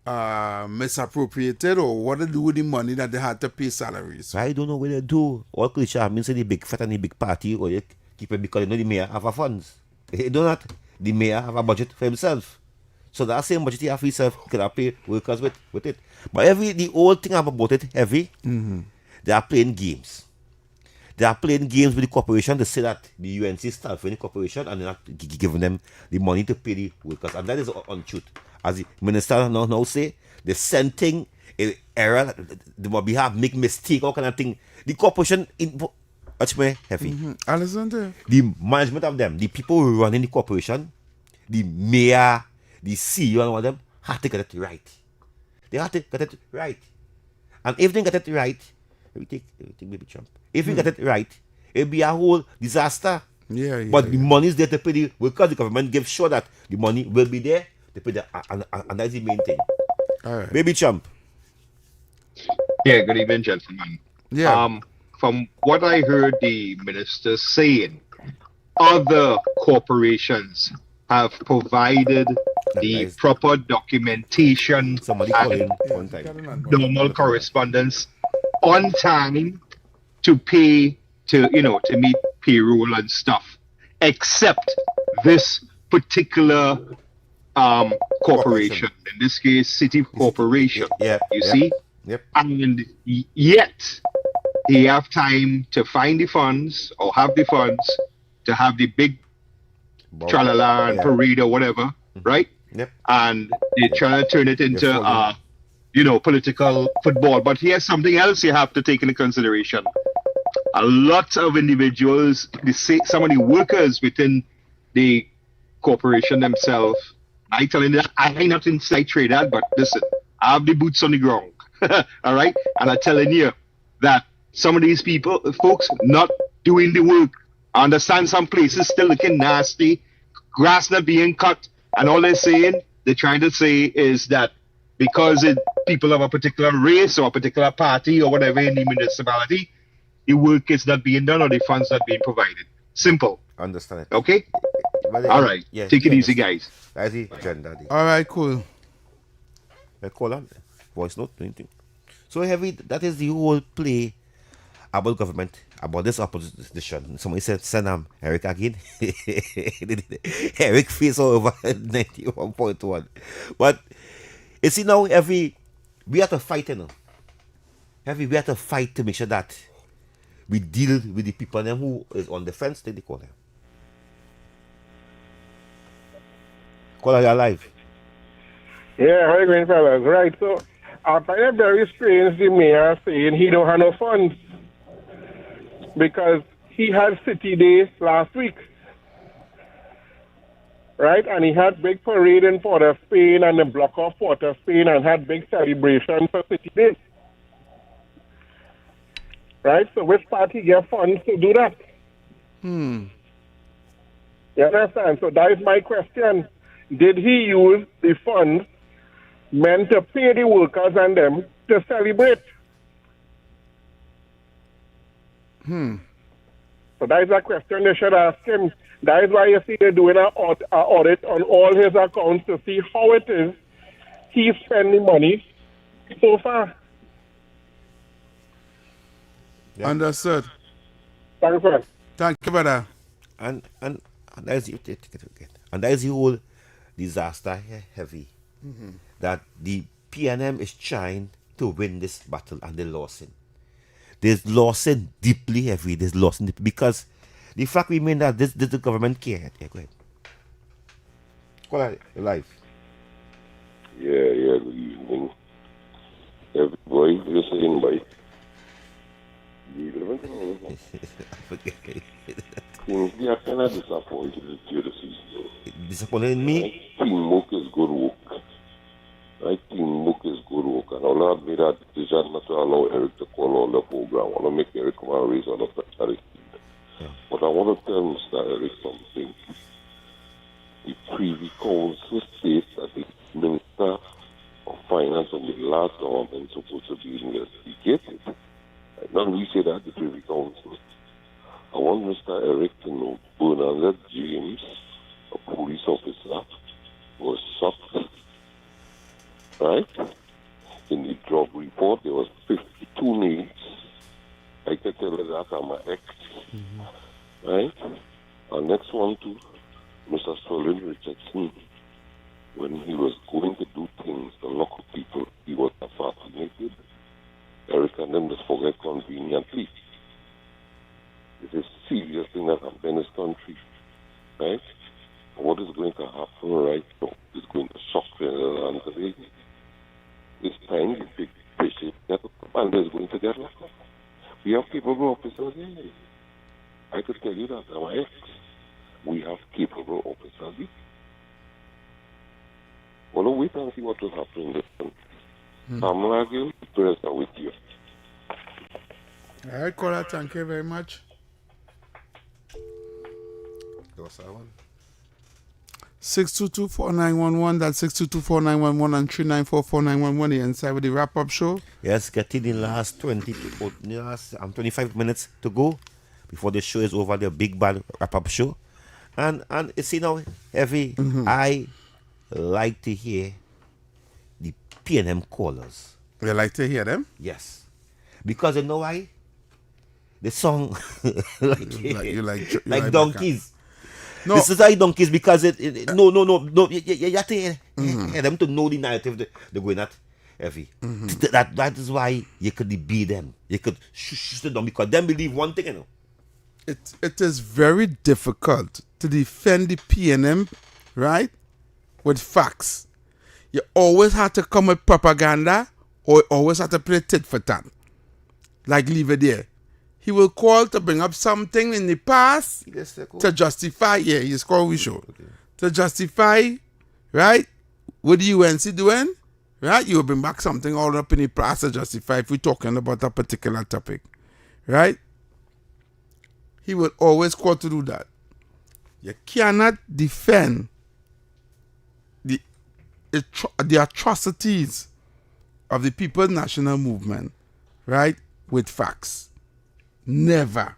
misappropriated, or what to do with the money that they had to pay salaries? I don't know what they do. All cliche means the big fat and the big party, or you keep it because you know the mayor have a funds. You know that the mayor have a budget for himself. So that same budget he have for himself can pay workers with it. But the whole thing about it heavy, they are playing games. They are playing games with the corporation to say that the UNC is stifling the corporation and they're not giving them the money to pay the workers. And that is untruth. As the minister now say, the sending error, they might have make mistake, all kind of thing. The corporation much more heavy. Understand? The management of them, the people who running the corporation, the mayor, the CEO and all of them have to get it right. They have to get it right. And if they get it right, everything will be Trump. If you get it right, it'll be a whole disaster. But the money is there to pay the workers. The government gives sure that the money will be there to pay and that's the main thing. All right. Baby Trump. Yeah, good evening, gentlemen. Yeah. From what I heard the minister saying, other corporations have provided the proper documentation and normal correspondence on time to pay to meet payroll and stuff, except this particular corporation, in this case City Corporation. You see? And yet he have time to find the funds or have the funds to have the big tralala and parade or whatever, right? And they try to turn it into political football. But here's something else you have to take into consideration. A lot of individuals, some of the workers within the corporation themselves, I telling you, I ain't not inside trade that, but listen, I have the boots on the ground. All right? And I'm telling you that some of these folks not doing the work. I understand some places still looking nasty, grass not being cut, and all they're trying to say is that because people of a particular race or a particular party or whatever in the municipality, the work is not being done or the funds not being provided. Simple. Understand it. Okay? All right. Take it easy, guys. That's the agenda. All right, cool. Call on voice note, anything. So heavy, that is the whole play about government, about this opposition. Somebody said, send Eric again. Eric face all over 91.1. But you see now, we have to fight, we have to fight to make sure that we deal with the people who is on the fence, they call them. Call her alive. Yeah, hi, green fellas. Right, so I find it very strange the mayor saying he don't have no funds because he had City Day last week. Right, and he had big parade in Port of Spain and the block of Port of Spain and had big celebration for City Day. Right, so which party get funds to do that? You understand? So that is my question. Did he use the funds meant to pay the workers and them to celebrate? So that is a question they should ask him. That is why you see they're doing an audit on all his accounts to see how it is he's spending money so far. Yeah. Understood. Thanks, sir. Thank you, brother. And that is the whole disaster here heavy. That the PNM is trying to win this battle and they lost it. There's lost it deeply heavy. There's lost it because the fact remains that this the government care. Yeah, go ahead. Call it live. Yeah, good evening. Everybody, listening, boy. Kingsley, I kind of disappointed with you this season. Disappointed in me? Teamwork is good work. Right? Teamwork is good work. And I'll have made that decision not to allow Eric to call all the program. I want to make Eric come and raise all of the charity. Yeah. But I want to tell Mr. Eric something. The Privy Council states that the Minister of Finance of the last government is supposed to be investigated. Right? Now we say that the Privy Council. I want Mr. Eric to know Bernadette James, a police officer, was sucked. Right? In the job report, there was 52 names. I can tell you that I'm an ex. Right? And next one to Mr. Sterling Richardson. When he was going to do things to local people, he was assassinated. Eric and them just forget conveniently. It's a serious thing that happened in this country. Right? What is going to happen right now is going to shock the land today. This time, the big fish get up and is going to get locked up. We have capable officers here. I could tell you that, I'm ex. We have capable officers here. Well, wait and see what will happen in this country. I'm Lagil, prayers are with you. All right, caller, thank you very much. What's that one? 622-4911, that's 622-4911 and 394-4911, the inside with the wrap-up show. Yes, getting in the last 25 minutes to go before the show is over, the big bad wrap-up show. And it's, heavy. I like to hear the PNM callers. You like to hear them? Yes. Because you know why? The song you like donkeys. No. This is like donkeys because no. You have to hear them to know the narrative they're going at heavy. That is why you could beat them. You could shush them down because them believe one thing, It is very difficult to defend the PNM, right, with facts. You always have to come with propaganda or always have to play tit for tat. Like leave it there. He will call to bring up something in the past to justify, he's called we show. Okay. To justify, right, what the UNC doing, right, you will bring back something all up in the past to justify if we're talking about a particular topic, right? He will always call to do that. You cannot defend the atrocities of the People's National Movement, right, with facts. Never.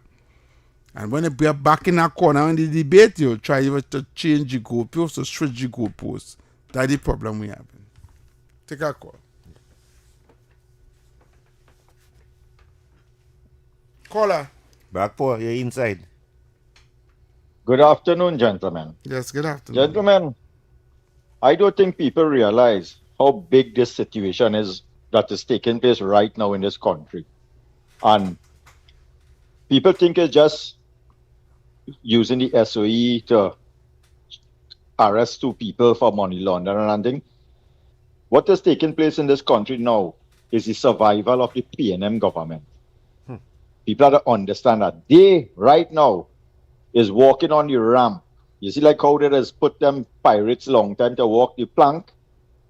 And when you are back in that corner in the debate, you'll try to change the goalposts or switch the goalposts. That's the problem we have. Take a call. Caller. Back Paul, you're inside. Good afternoon, gentlemen. Yes, good afternoon. Gentlemen, I don't think people realize how big this situation is that is taking place right now in this country. And people think it's just using the SOE to arrest two people for money laundering and things. What is taking place in this country now is the survival of the PNM government. People have to understand that they, right now, is walking on the ramp. You see like how they just put them pirates long time to walk the plank?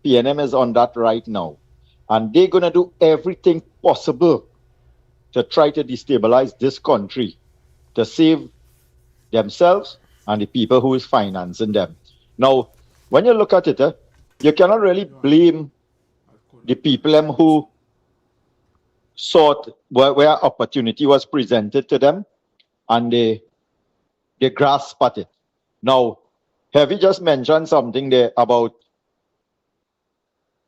PNM is on that right now. And they're going to do everything possible to try to destabilize this country, to save themselves and the people who is financing them. Now, when you look at it, you cannot really blame the people who sought where opportunity was presented to them and they grasped at it. Now, have you just mentioned something there about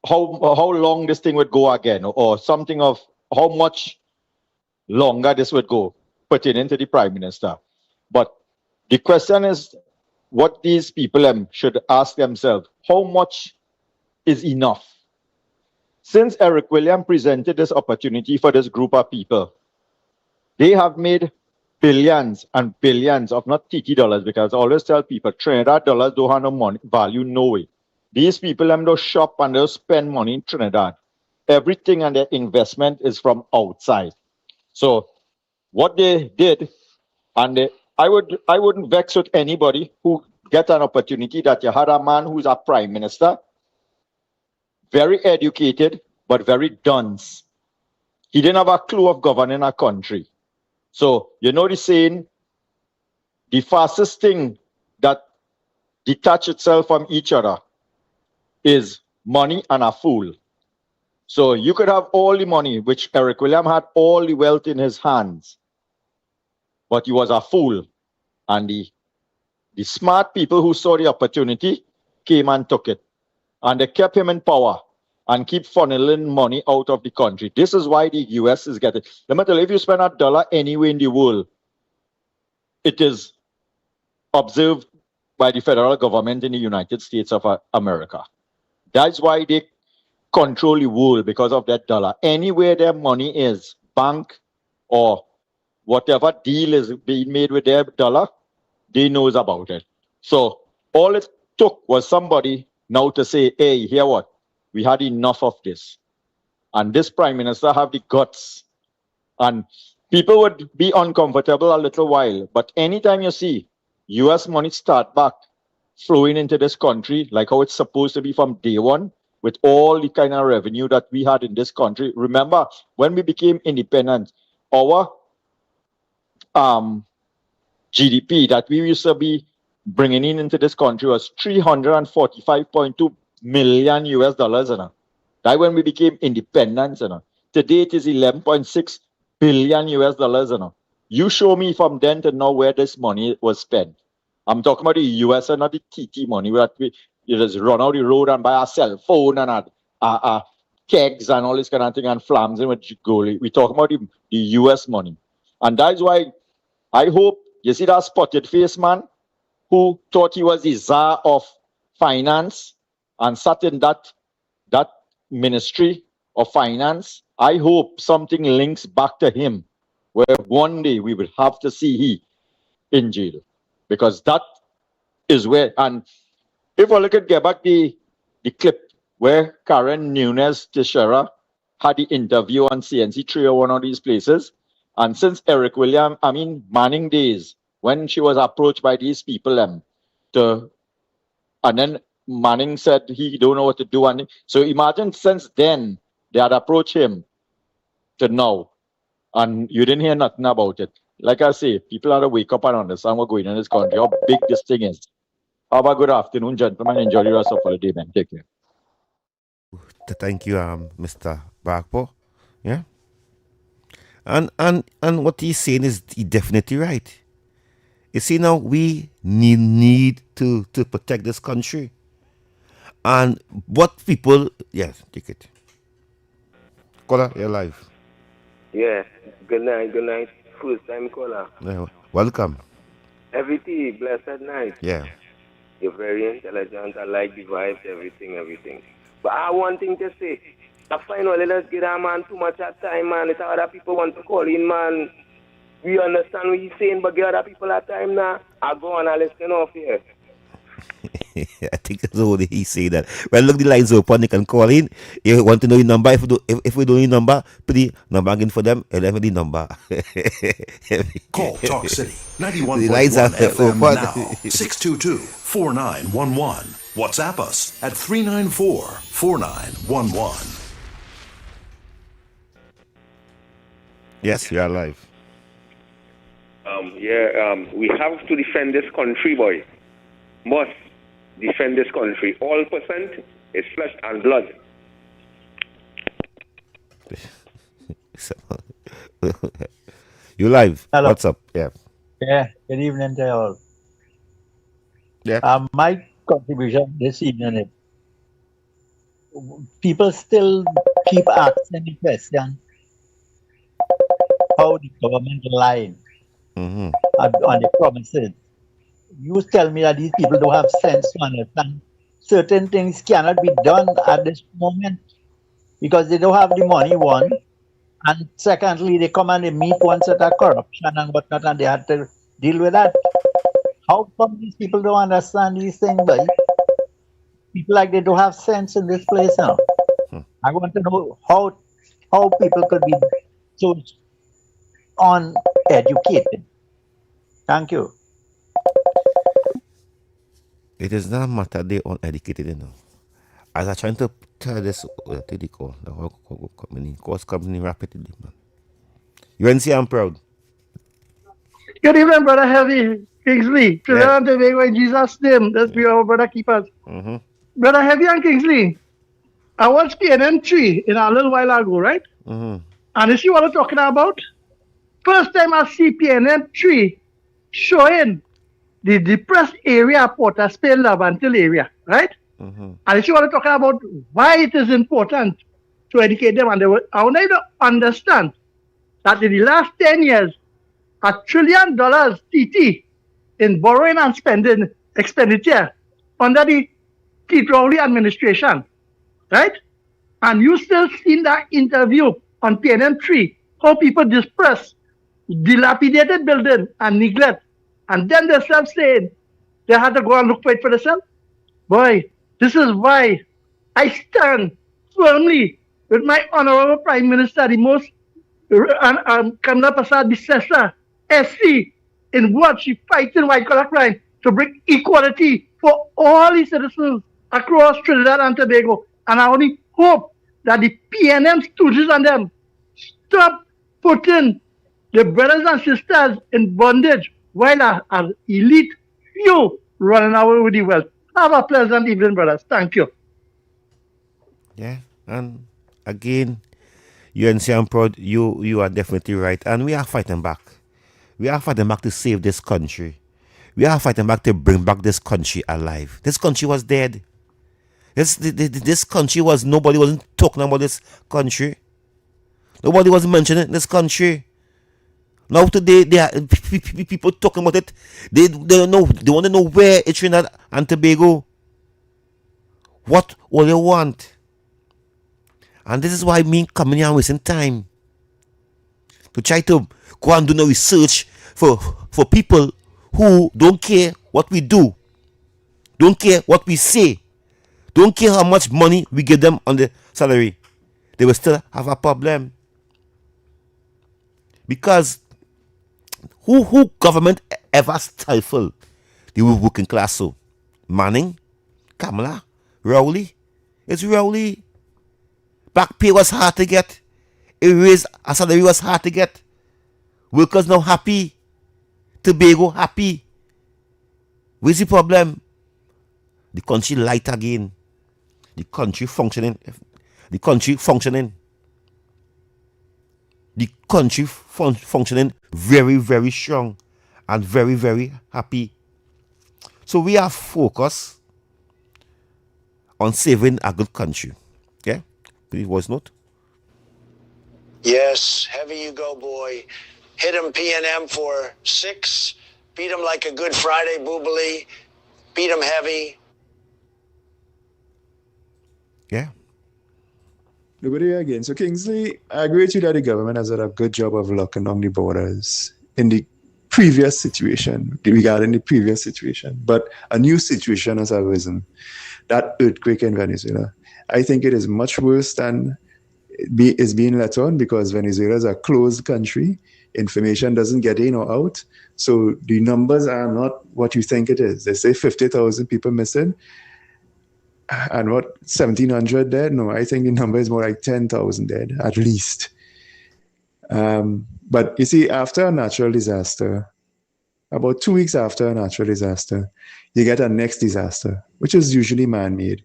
how long this thing would go again, or something of how much longer this would go pertaining to the Prime Minister. But the question is what these people should ask themselves, how much is enough? Since Eric William presented this opportunity for this group of people, they have made billions and billions of not TT dollars, because I always tell people Trinidad dollars don't have no money value, no way. These people don't shop and they spend money in Trinidad. Everything and their investment is from outside. So what they did, and I wouldn't vex with anybody who get an opportunity that you had a man who's a prime minister, very educated, but very dunce. He didn't have a clue of governing a country. So, you know the saying, the fastest thing that detach itself from each other is money and a fool. So you could have all the money, which Eric William had all the wealth in his hands, but he was a fool. And the smart people who saw the opportunity came and took it. And they kept him in power and keep funneling money out of the country. This is why the US is getting. Let me tell you, if you spend $1 anywhere in the world, it is observed by the federal government in the United States of America. That's why they control the world, because of that dollar. Anywhere their money is, bank or whatever deal is being made with their dollar, they knows about it. So all it took was somebody now to say, hey, hear what? We had enough of this. And this prime minister have the guts. And people would be uncomfortable a little while. But anytime you see US money start back flowing into this country, like how it's supposed to be from day one, with all the kind of revenue that we had in this country. Remember, when we became independent, our GDP that we used to be bringing into this country was $345.2 million US dollars. That when we became independent. Today it is 11.6 billion US dollars. You show me from then to now where this money was spent. I'm talking about the US and not the TT money where you just run out the road and buy a cell phone and kegs and all this kind of thing and flams in with goalie. We talk about the US money. And that's why I hope you see that spotted face man who thought he was the czar of finance and sat in that ministry of finance. I hope something links back to him where one day we will have to see he in jail. Because that is where, and if I look at get back the clip where Karen Nunes Teixeira had the interview on CNC3 or one of these places, and since Eric William, Manning days, when she was approached by these people, and then Manning said he don't know what to do, and so imagine since then they had approached him to now, and you didn't hear nothing about it. Like I say, people have to wake up and understand what's going on in this country, how big this thing is. Have a good afternoon, gentlemen. Enjoy the rest of the day, man. Take care. Thank you, Mr. Barkpo. Yeah. And what he's saying is definitely right. You see, now we need to protect this country. And what people, yes, take it. Caller, you're live. Yeah, good night. First time caller. Yeah, welcome. Everything, blessed night. Yeah. You're very intelligent. I like the vibes, everything. But I have one thing to say. I finally let's give a man too much at time, man. It's other people want to call in, man. We understand what he's saying, but give other people at time now. I go on and listen off here. I think that's all he say that. Well, look, the lines open. You can call in. You want to know your number. If we don't know your number, put the number again for them. 11 the number. Call Talk City 91.1 The lines are FM open. now. 622-4911. WhatsApp us at 394-4911. Yes, you are live. We have to defend this country, boy. Must defend this country. All percent is flesh and blood. You live. Hello. What's up? Yeah. Yeah, good evening to all. Yeah. My contribution this evening is people still keep asking the question, how the government lied on the promises. You tell me that these people don't have sense to understand certain things cannot be done at this moment because they don't have the money, one. And secondly, they come and they meet one set of corruption and whatnot, and they have to deal with that. How come these people don't understand these things, boy? People like they don't have sense in this place now. I want to know how people could be so uneducated. Thank you. It is not a matter they uneducated, you know. As I'm trying to tell this to the call, the whole company, course company rapidly, man. UNC, I'm proud. Good evening, Brother Heavy, Kingsley, Trinidad and Tobago, in Jesus' name. Let's be our brother keepers. Brother Heavy and Kingsley, I watched PNM 3 in a little while ago, right? And you see what I'm talking about? First time I see PNM 3 showing the depressed area, Port of Spain, Levantil area, right? And you see what I'm talking about? Why it is important to educate them. And I want them to understand that in the last 10 years, $1 trillion TT in borrowing and spending expenditure under the Keith Rowley administration, right? And you still seen that interview on PNM 3, how people disperse, dilapidated building and neglect, and then themselves saying they had to go and look for it for themselves. Boy, this is why I stand firmly with my honorable Prime Minister, the most Kamla Prasad Bisesa, SC, in what she fighting white collar crime to bring equality for all the citizens across Trinidad and Tobago. And I only hope that the PNM stooges and them stop putting the brothers and sisters in bondage while our elite few running away with the wealth. Have a pleasant evening, brothers. Thank you. Yeah, and again, UNC, I'm proud. You are definitely right, and we are fighting back. We are fighting back to save this country. We are fighting back to bring back this country alive. This country was dead. This country was, nobody wasn't talking about this country. Nobody was mentioning this country. Now today, there are people talking about it. They don't know. They want to know where it's Trinidad and Tobago. What all they want. And this is why me coming here and wasting time to try to go and do no research for people who don't care what we do, don't care what we say, don't care how much money we give them on the salary. They will still have a problem. Because who government ever stifle the working class? So Manning, Kamala, Rowley. It's Rowley. Back pay was hard to get. A raise, a salary was hard to get. Workers now happy. Tobago happy. Where's the problem? The country light again. The country functioning. The country functioning. The country functioning very, very strong and very, very happy. So we are focused on saving a good country. Yeah? Please voice note. Yes, heavy you go, boy. Hit him P&M for 6. Beat him like a good Friday boobily. Beat him heavy. Yeah. Nobody again. So Kingsley, I agree with you that the government has done a good job of locking down the borders in the previous situation, regarding the previous situation. But a new situation has arisen. That earthquake in Venezuela. I think it is much worse than is being let on, because Venezuela is a closed country. Information doesn't get in or out. So the numbers are not what you think it is. They say 50,000 people missing. And what, 1,700 dead? No, I think the number is more like 10,000 dead, at least. But you see, after a natural disaster, about 2 weeks after a natural disaster, you get a next disaster, which is usually man-made,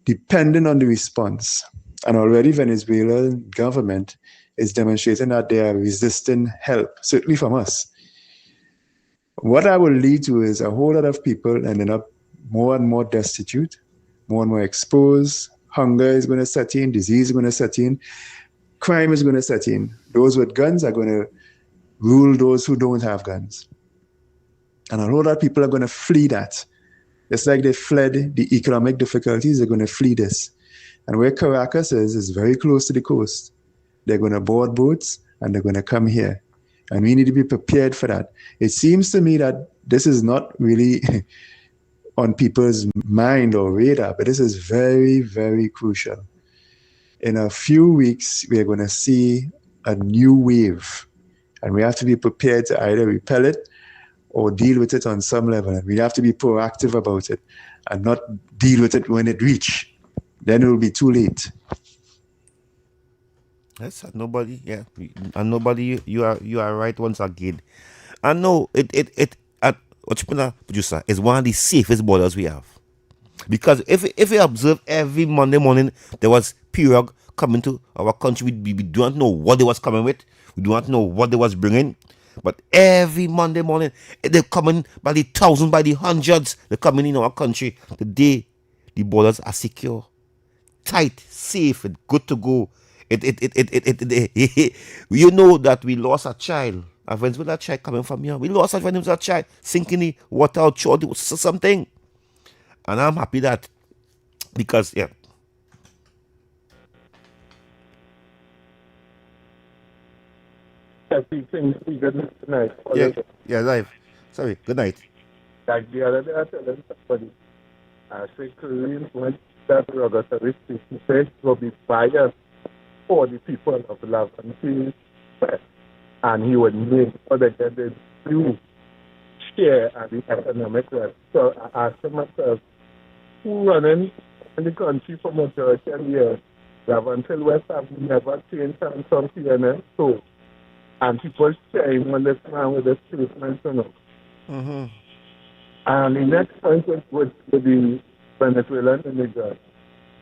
depending on the response. And already Venezuelan government is demonstrating that they are resisting help, certainly from us. What that will lead to is a whole lot of people ending up more and more destitute, more and more exposed. Hunger is going to set in, disease is going to set in. crime is going to set in. Those with guns are going to rule those who don't have guns. And a lot of people are going to flee that. It's like they fled the economic difficulties, they're going to flee this. And where Caracas is very close to the coast. They're going to board boats and they're going to come here. And we need to be prepared for that. It seems to me that this is not really on people's mind or radar, but this is very, very crucial. In a few weeks, we are going to see a new wave. And we have to be prepared to either repel it or deal with it on some level. And we have to be proactive about it and not deal with it when it reaches. Then it will be too late. Yes, nobody. Yeah, and nobody. You are right once again. I know it. What you producer is one of the safest borders we have, because if you observe every Monday morning there was pirogue coming to our country. We do not know what they was coming with. We do not know what they was bringing. But every Monday morning they're coming by the thousands, by the hundreds. They're coming in our country. The borders are secure, tight, safe, and good to go. You know that we lost a child. A Venezuelan child coming from here. We lost a Venezuelan child sinking the water out short or something. And I'm happy that because Yeah, live. Sorry, good night. Like the other day, I told somebody, I said, Koreans went that derogatory speech. He said, will be biased for the people of love and peace. And he would make sure that they do share at the economic wealth. So I asked myself, who running in the country for majority of years? That until West have never changed hands from CNN. So, and people sharing when this man with the statement, you know. Mm-hmm. And the next point was with the Venezuelan immigrants.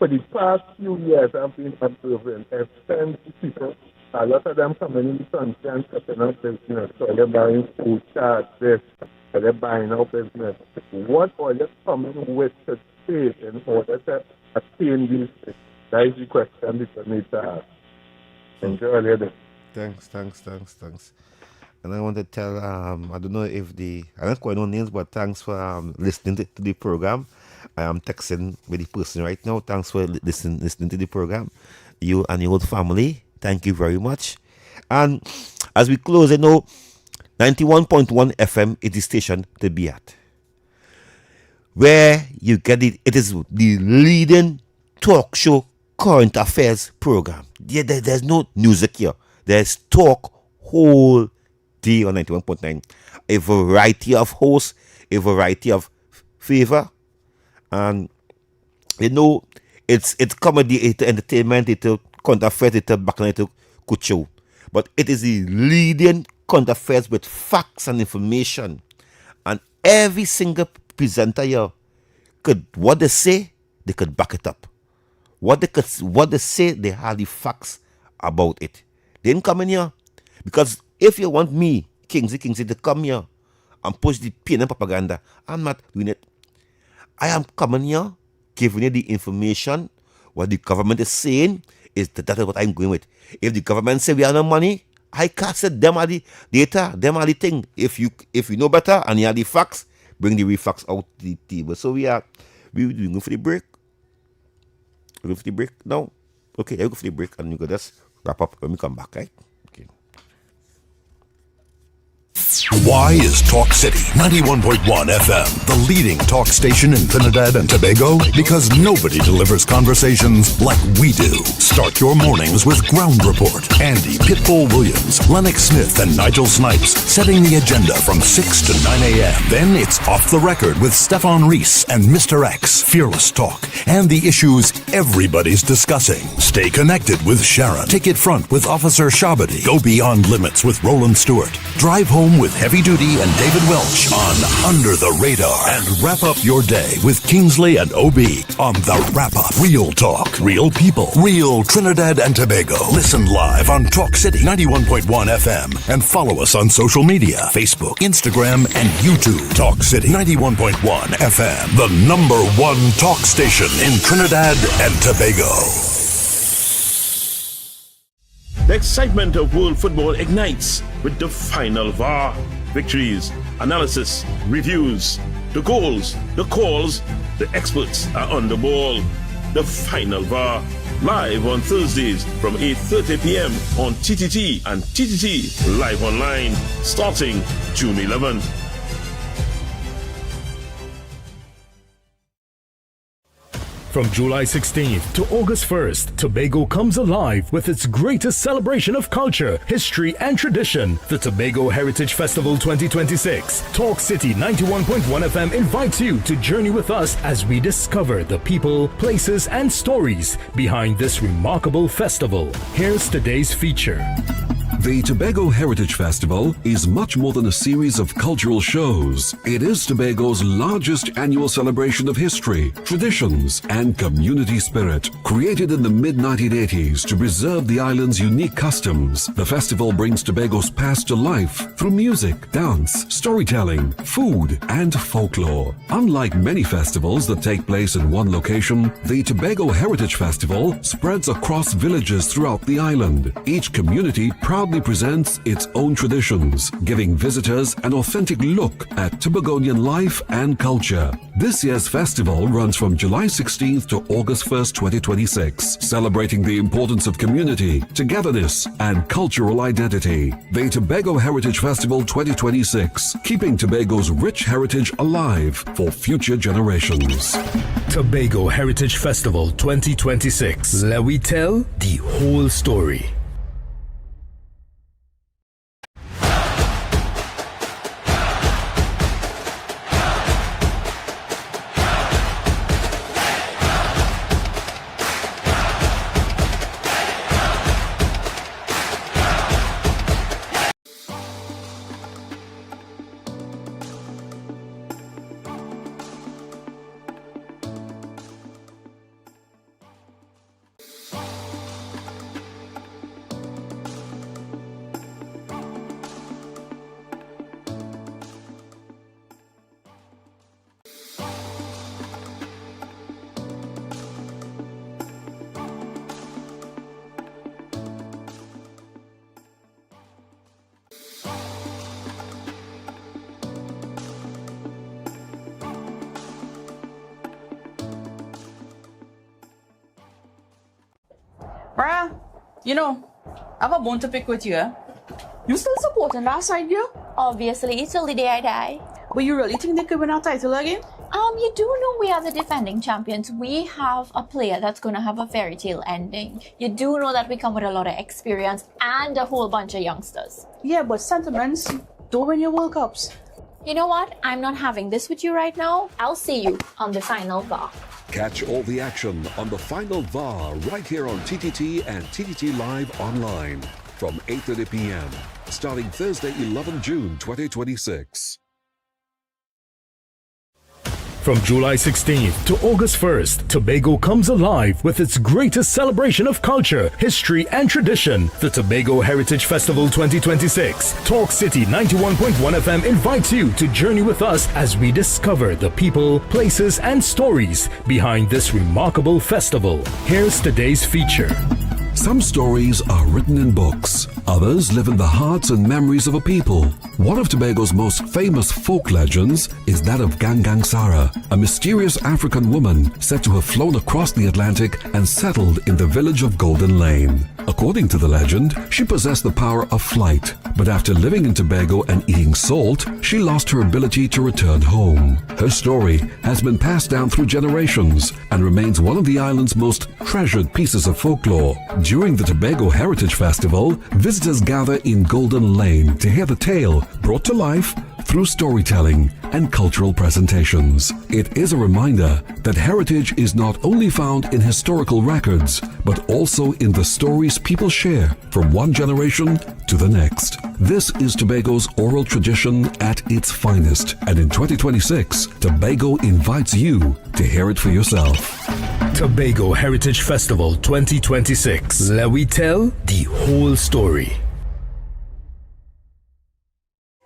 For the past few years, I've been observing expensive people. A lot of them coming in the country and setting up business. So they're buying food cards, this, so they're buying out business. What are they coming with to state in order to attain these things? That is the question people need to ask. Enjoy your day. Thanks. And I want to tell, I don't know if I don't quite know names, but thanks for listening to the program. I am texting with the person right now. Thanks for listening to the program. You and your whole family, thank you very much. And as we close, 91.1 FM is the station to be at. Where you get it, it is the leading talk show current affairs program. There's no music here. There's talk whole day on 91.9. A variety of hosts, a variety of flavor. And it's comedy, it's entertainment, it's current affairs, it's bacchanal, it's culture. But it is the leading current affairs with facts and information. And every single presenter here what they say, they could back it up. What they say, they have the facts about it. They didn't come in here because if you want me, Kingsley, to come here and push the PNM propaganda, I'm not doing it. I am coming here, giving you the information. What the government is saying is that is what I'm going with. If the government say we have no money, I can't say them are the data, them are the thing. If you know better and you have the facts, bring the real facts out the table. So we going for the break. We're going for the break now. Okay, I go for the break and we go just wrap up when we come back, right? Okay. Why is Talk City 91.1 FM the leading talk station in Trinidad and Tobago? Because nobody delivers conversations like we do. Start your mornings with Ground Report. Andy Pitbull Williams, Lennox Smith, and Nigel Snipes setting the agenda from 6 to 9 a.m. Then it's Off the Record with Stefan Reese and Mr. X, Fearless Talk, and the issues everybody's discussing. Stay connected with Sharon. Ticket Front with Officer Shabadi. Go Beyond Limits with Roland Stewart. Drive Home with Heavy Duty and David Welch on Under the Radar. And wrap up your day with Kingsley and OB on The Wrap Up. Real talk, real people, real Trinidad and Tobago. Listen live on Talk City 91.1 FM and follow us on social media, Facebook, Instagram, and YouTube. Talk City 91.1 FM, the #1 talk station in Trinidad and Tobago. The excitement of world football ignites with the final VAR. Victories, analysis, reviews, the goals, the calls, the experts are on the ball. The final VAR, live on Thursdays from 8:30 p.m. on TTT and TTT Live Online, starting June 11th. From July 16th to August 1st, Tobago comes alive with its greatest celebration of culture, history, and tradition. The Tobago Heritage Festival 2026. Talk City 91.1 FM invites you to journey with us as we discover the people, places, and stories behind this remarkable festival. Here's today's feature. The Tobago Heritage Festival is much more than a series of cultural shows. It is Tobago's largest annual celebration of history, traditions, and community spirit. Created in the mid-1980s to preserve the island's unique customs, the festival brings Tobago's past to life through music, dance, storytelling, food, and folklore. Unlike many festivals that take place in one location, the Tobago Heritage Festival spreads across villages throughout the island. Each community proudly presents its own traditions, giving visitors an authentic look at Tobagonian life and culture. This year's festival runs from July 16th to August 1st, 2026, celebrating the importance of community, togetherness, and cultural identity. The Tobago Heritage Festival 2026, keeping Tobago's rich heritage alive for future generations. Tobago Heritage Festival 2026. Let we tell the whole story. Bruh, you know, I have a bone to pick with you, eh? You still supporting that side, girl? Obviously, till the day I die. But you really think they could win our title again? You do know we are the defending champions. We have a player that's going to have a fairy tale ending. You do know that we come with a lot of experience and a whole bunch of youngsters. Yeah, but sentiments don't win your World Cups. You know what? I'm not having this with you right now. I'll see you on the final VAR. Catch all the action on the final VAR right here on TTT and TTT Live Online from 8:30 p.m. starting Thursday, 11 June 2026. From July 16th to August 1st, Tobago comes alive with its greatest celebration of culture, history, and tradition. The Tobago Heritage Festival 2026. Talk City 91.1 FM invites you to journey with us as we discover the people, places, and stories behind this remarkable festival. Here's today's feature. Some stories are written in books. Others live in the hearts and memories of a people. One of Tobago's most famous folk legends is that of Gangang Sara, a mysterious African woman said to have flown across the Atlantic and settled in the village of Golden Lane. According to the legend, she possessed the power of flight, but after living in Tobago and eating salt, she lost her ability to return home. Her story has been passed down through generations and remains one of the island's most treasured pieces of folklore. During the Tobago Heritage Festival, visitors gather in Golden Lane to hear the tale brought to life through storytelling and cultural presentations. It is a reminder that heritage is not only found in historical records, but also in the stories people share from one generation to the next. This is Tobago's oral tradition at its finest, and in 2026, Tobago invites you to hear it for yourself. Tobago Heritage Festival 2026. Let we tell the whole story.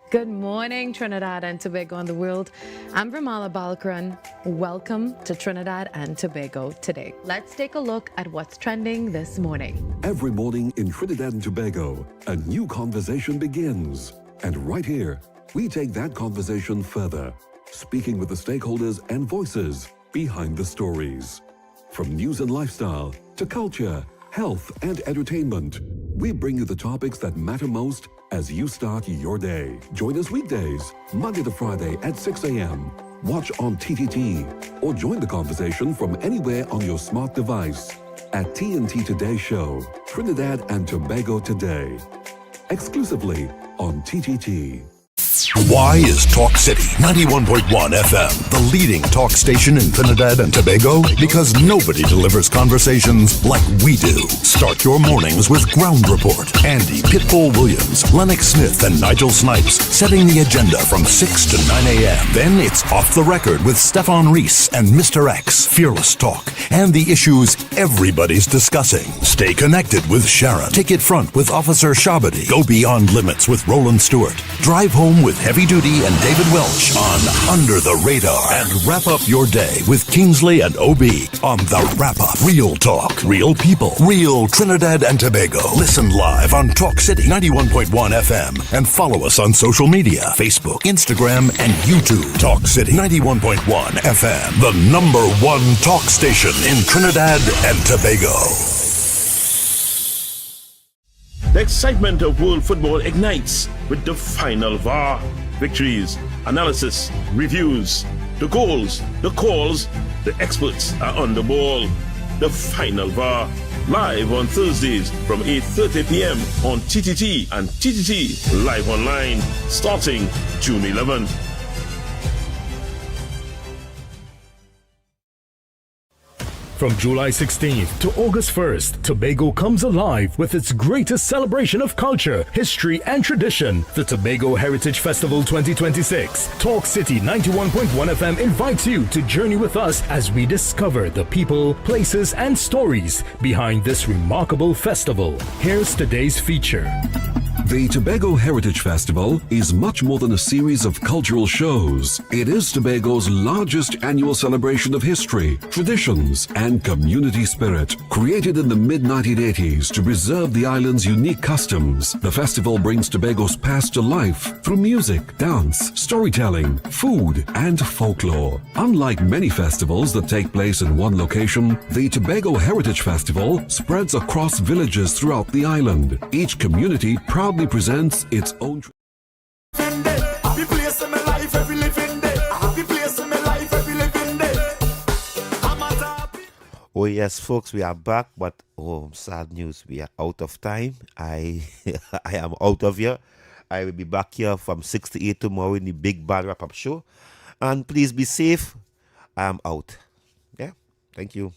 Good morning, Trinidad and Tobago and the world. I'm Vermala Balkaran. Welcome to Trinidad and Tobago today. Let's take a look at what's trending this morning. Every morning in Trinidad and Tobago, a new conversation begins. And right here, we take that conversation further, speaking with the stakeholders and voices behind the stories. From news and lifestyle to culture, health and entertainment, we bring you the topics that matter most as you start your day. Join us weekdays, Monday to Friday at 6 a.m. Watch on TTT or join the conversation from anywhere on your smart device at TNT Today Show, Trinidad and Tobago Today, exclusively on TTT. Why is Talk City 91.1 FM the leading talk station in Trinidad and Tobago? Because nobody delivers conversations like we do. Start your mornings with Ground Report. Andy Pitbull Williams, Lennox Smith, and Nigel Snipes setting the agenda from 6 to 9 a.m. Then it's Off the Record with Stefan Reese and Mr. X, Fearless Talk, and the issues everybody's discussing. Stay connected with Sharon. Ticket Front with Officer Shabadi. Go Beyond Limits with Roland Stewart. Drive Home with Heavy Duty and David Welch on Under the Radar. And wrap up your day with Kingsley and OB on The Wrap Up. Real talk, real people, real Trinidad and Tobago. Listen live on Talk City 91.1 FM and follow us on social media, Facebook, Instagram, and YouTube. Talk City 91.1 FM, the #1 talk station in Trinidad and Tobago. The excitement of world football ignites with the final VAR. Victories, analysis, reviews, the goals, the calls, the experts are on the ball. The final VAR, live on Thursdays from 8:30 p.m. on TTT and TTT Live Online, starting June 11th. From July 16th to August 1st, Tobago comes alive with its greatest celebration of culture, history, and tradition, the Tobago Heritage Festival 2026. Talk City 91.1 FM invites you to journey with us as we discover the people, places, and stories behind this remarkable festival. Here's today's feature. The Tobago Heritage Festival is much more than a series of cultural shows. It is Tobago's largest annual celebration of history, traditions, and community spirit. Created in the mid-1980s to preserve the island's unique customs, the festival brings Tobago's past to life through music, dance, storytelling, food, and folklore. Unlike many festivals that take place in one location, the Tobago Heritage Festival spreads across villages throughout the island. Each community proudly presents its own. Oh yes, folks, we are back, but sad news, we are out of time. I am out of here. I will be back here from 6 to 8 tomorrow in the big bad wrap-up show. And please be safe. I am out. Yeah, thank you.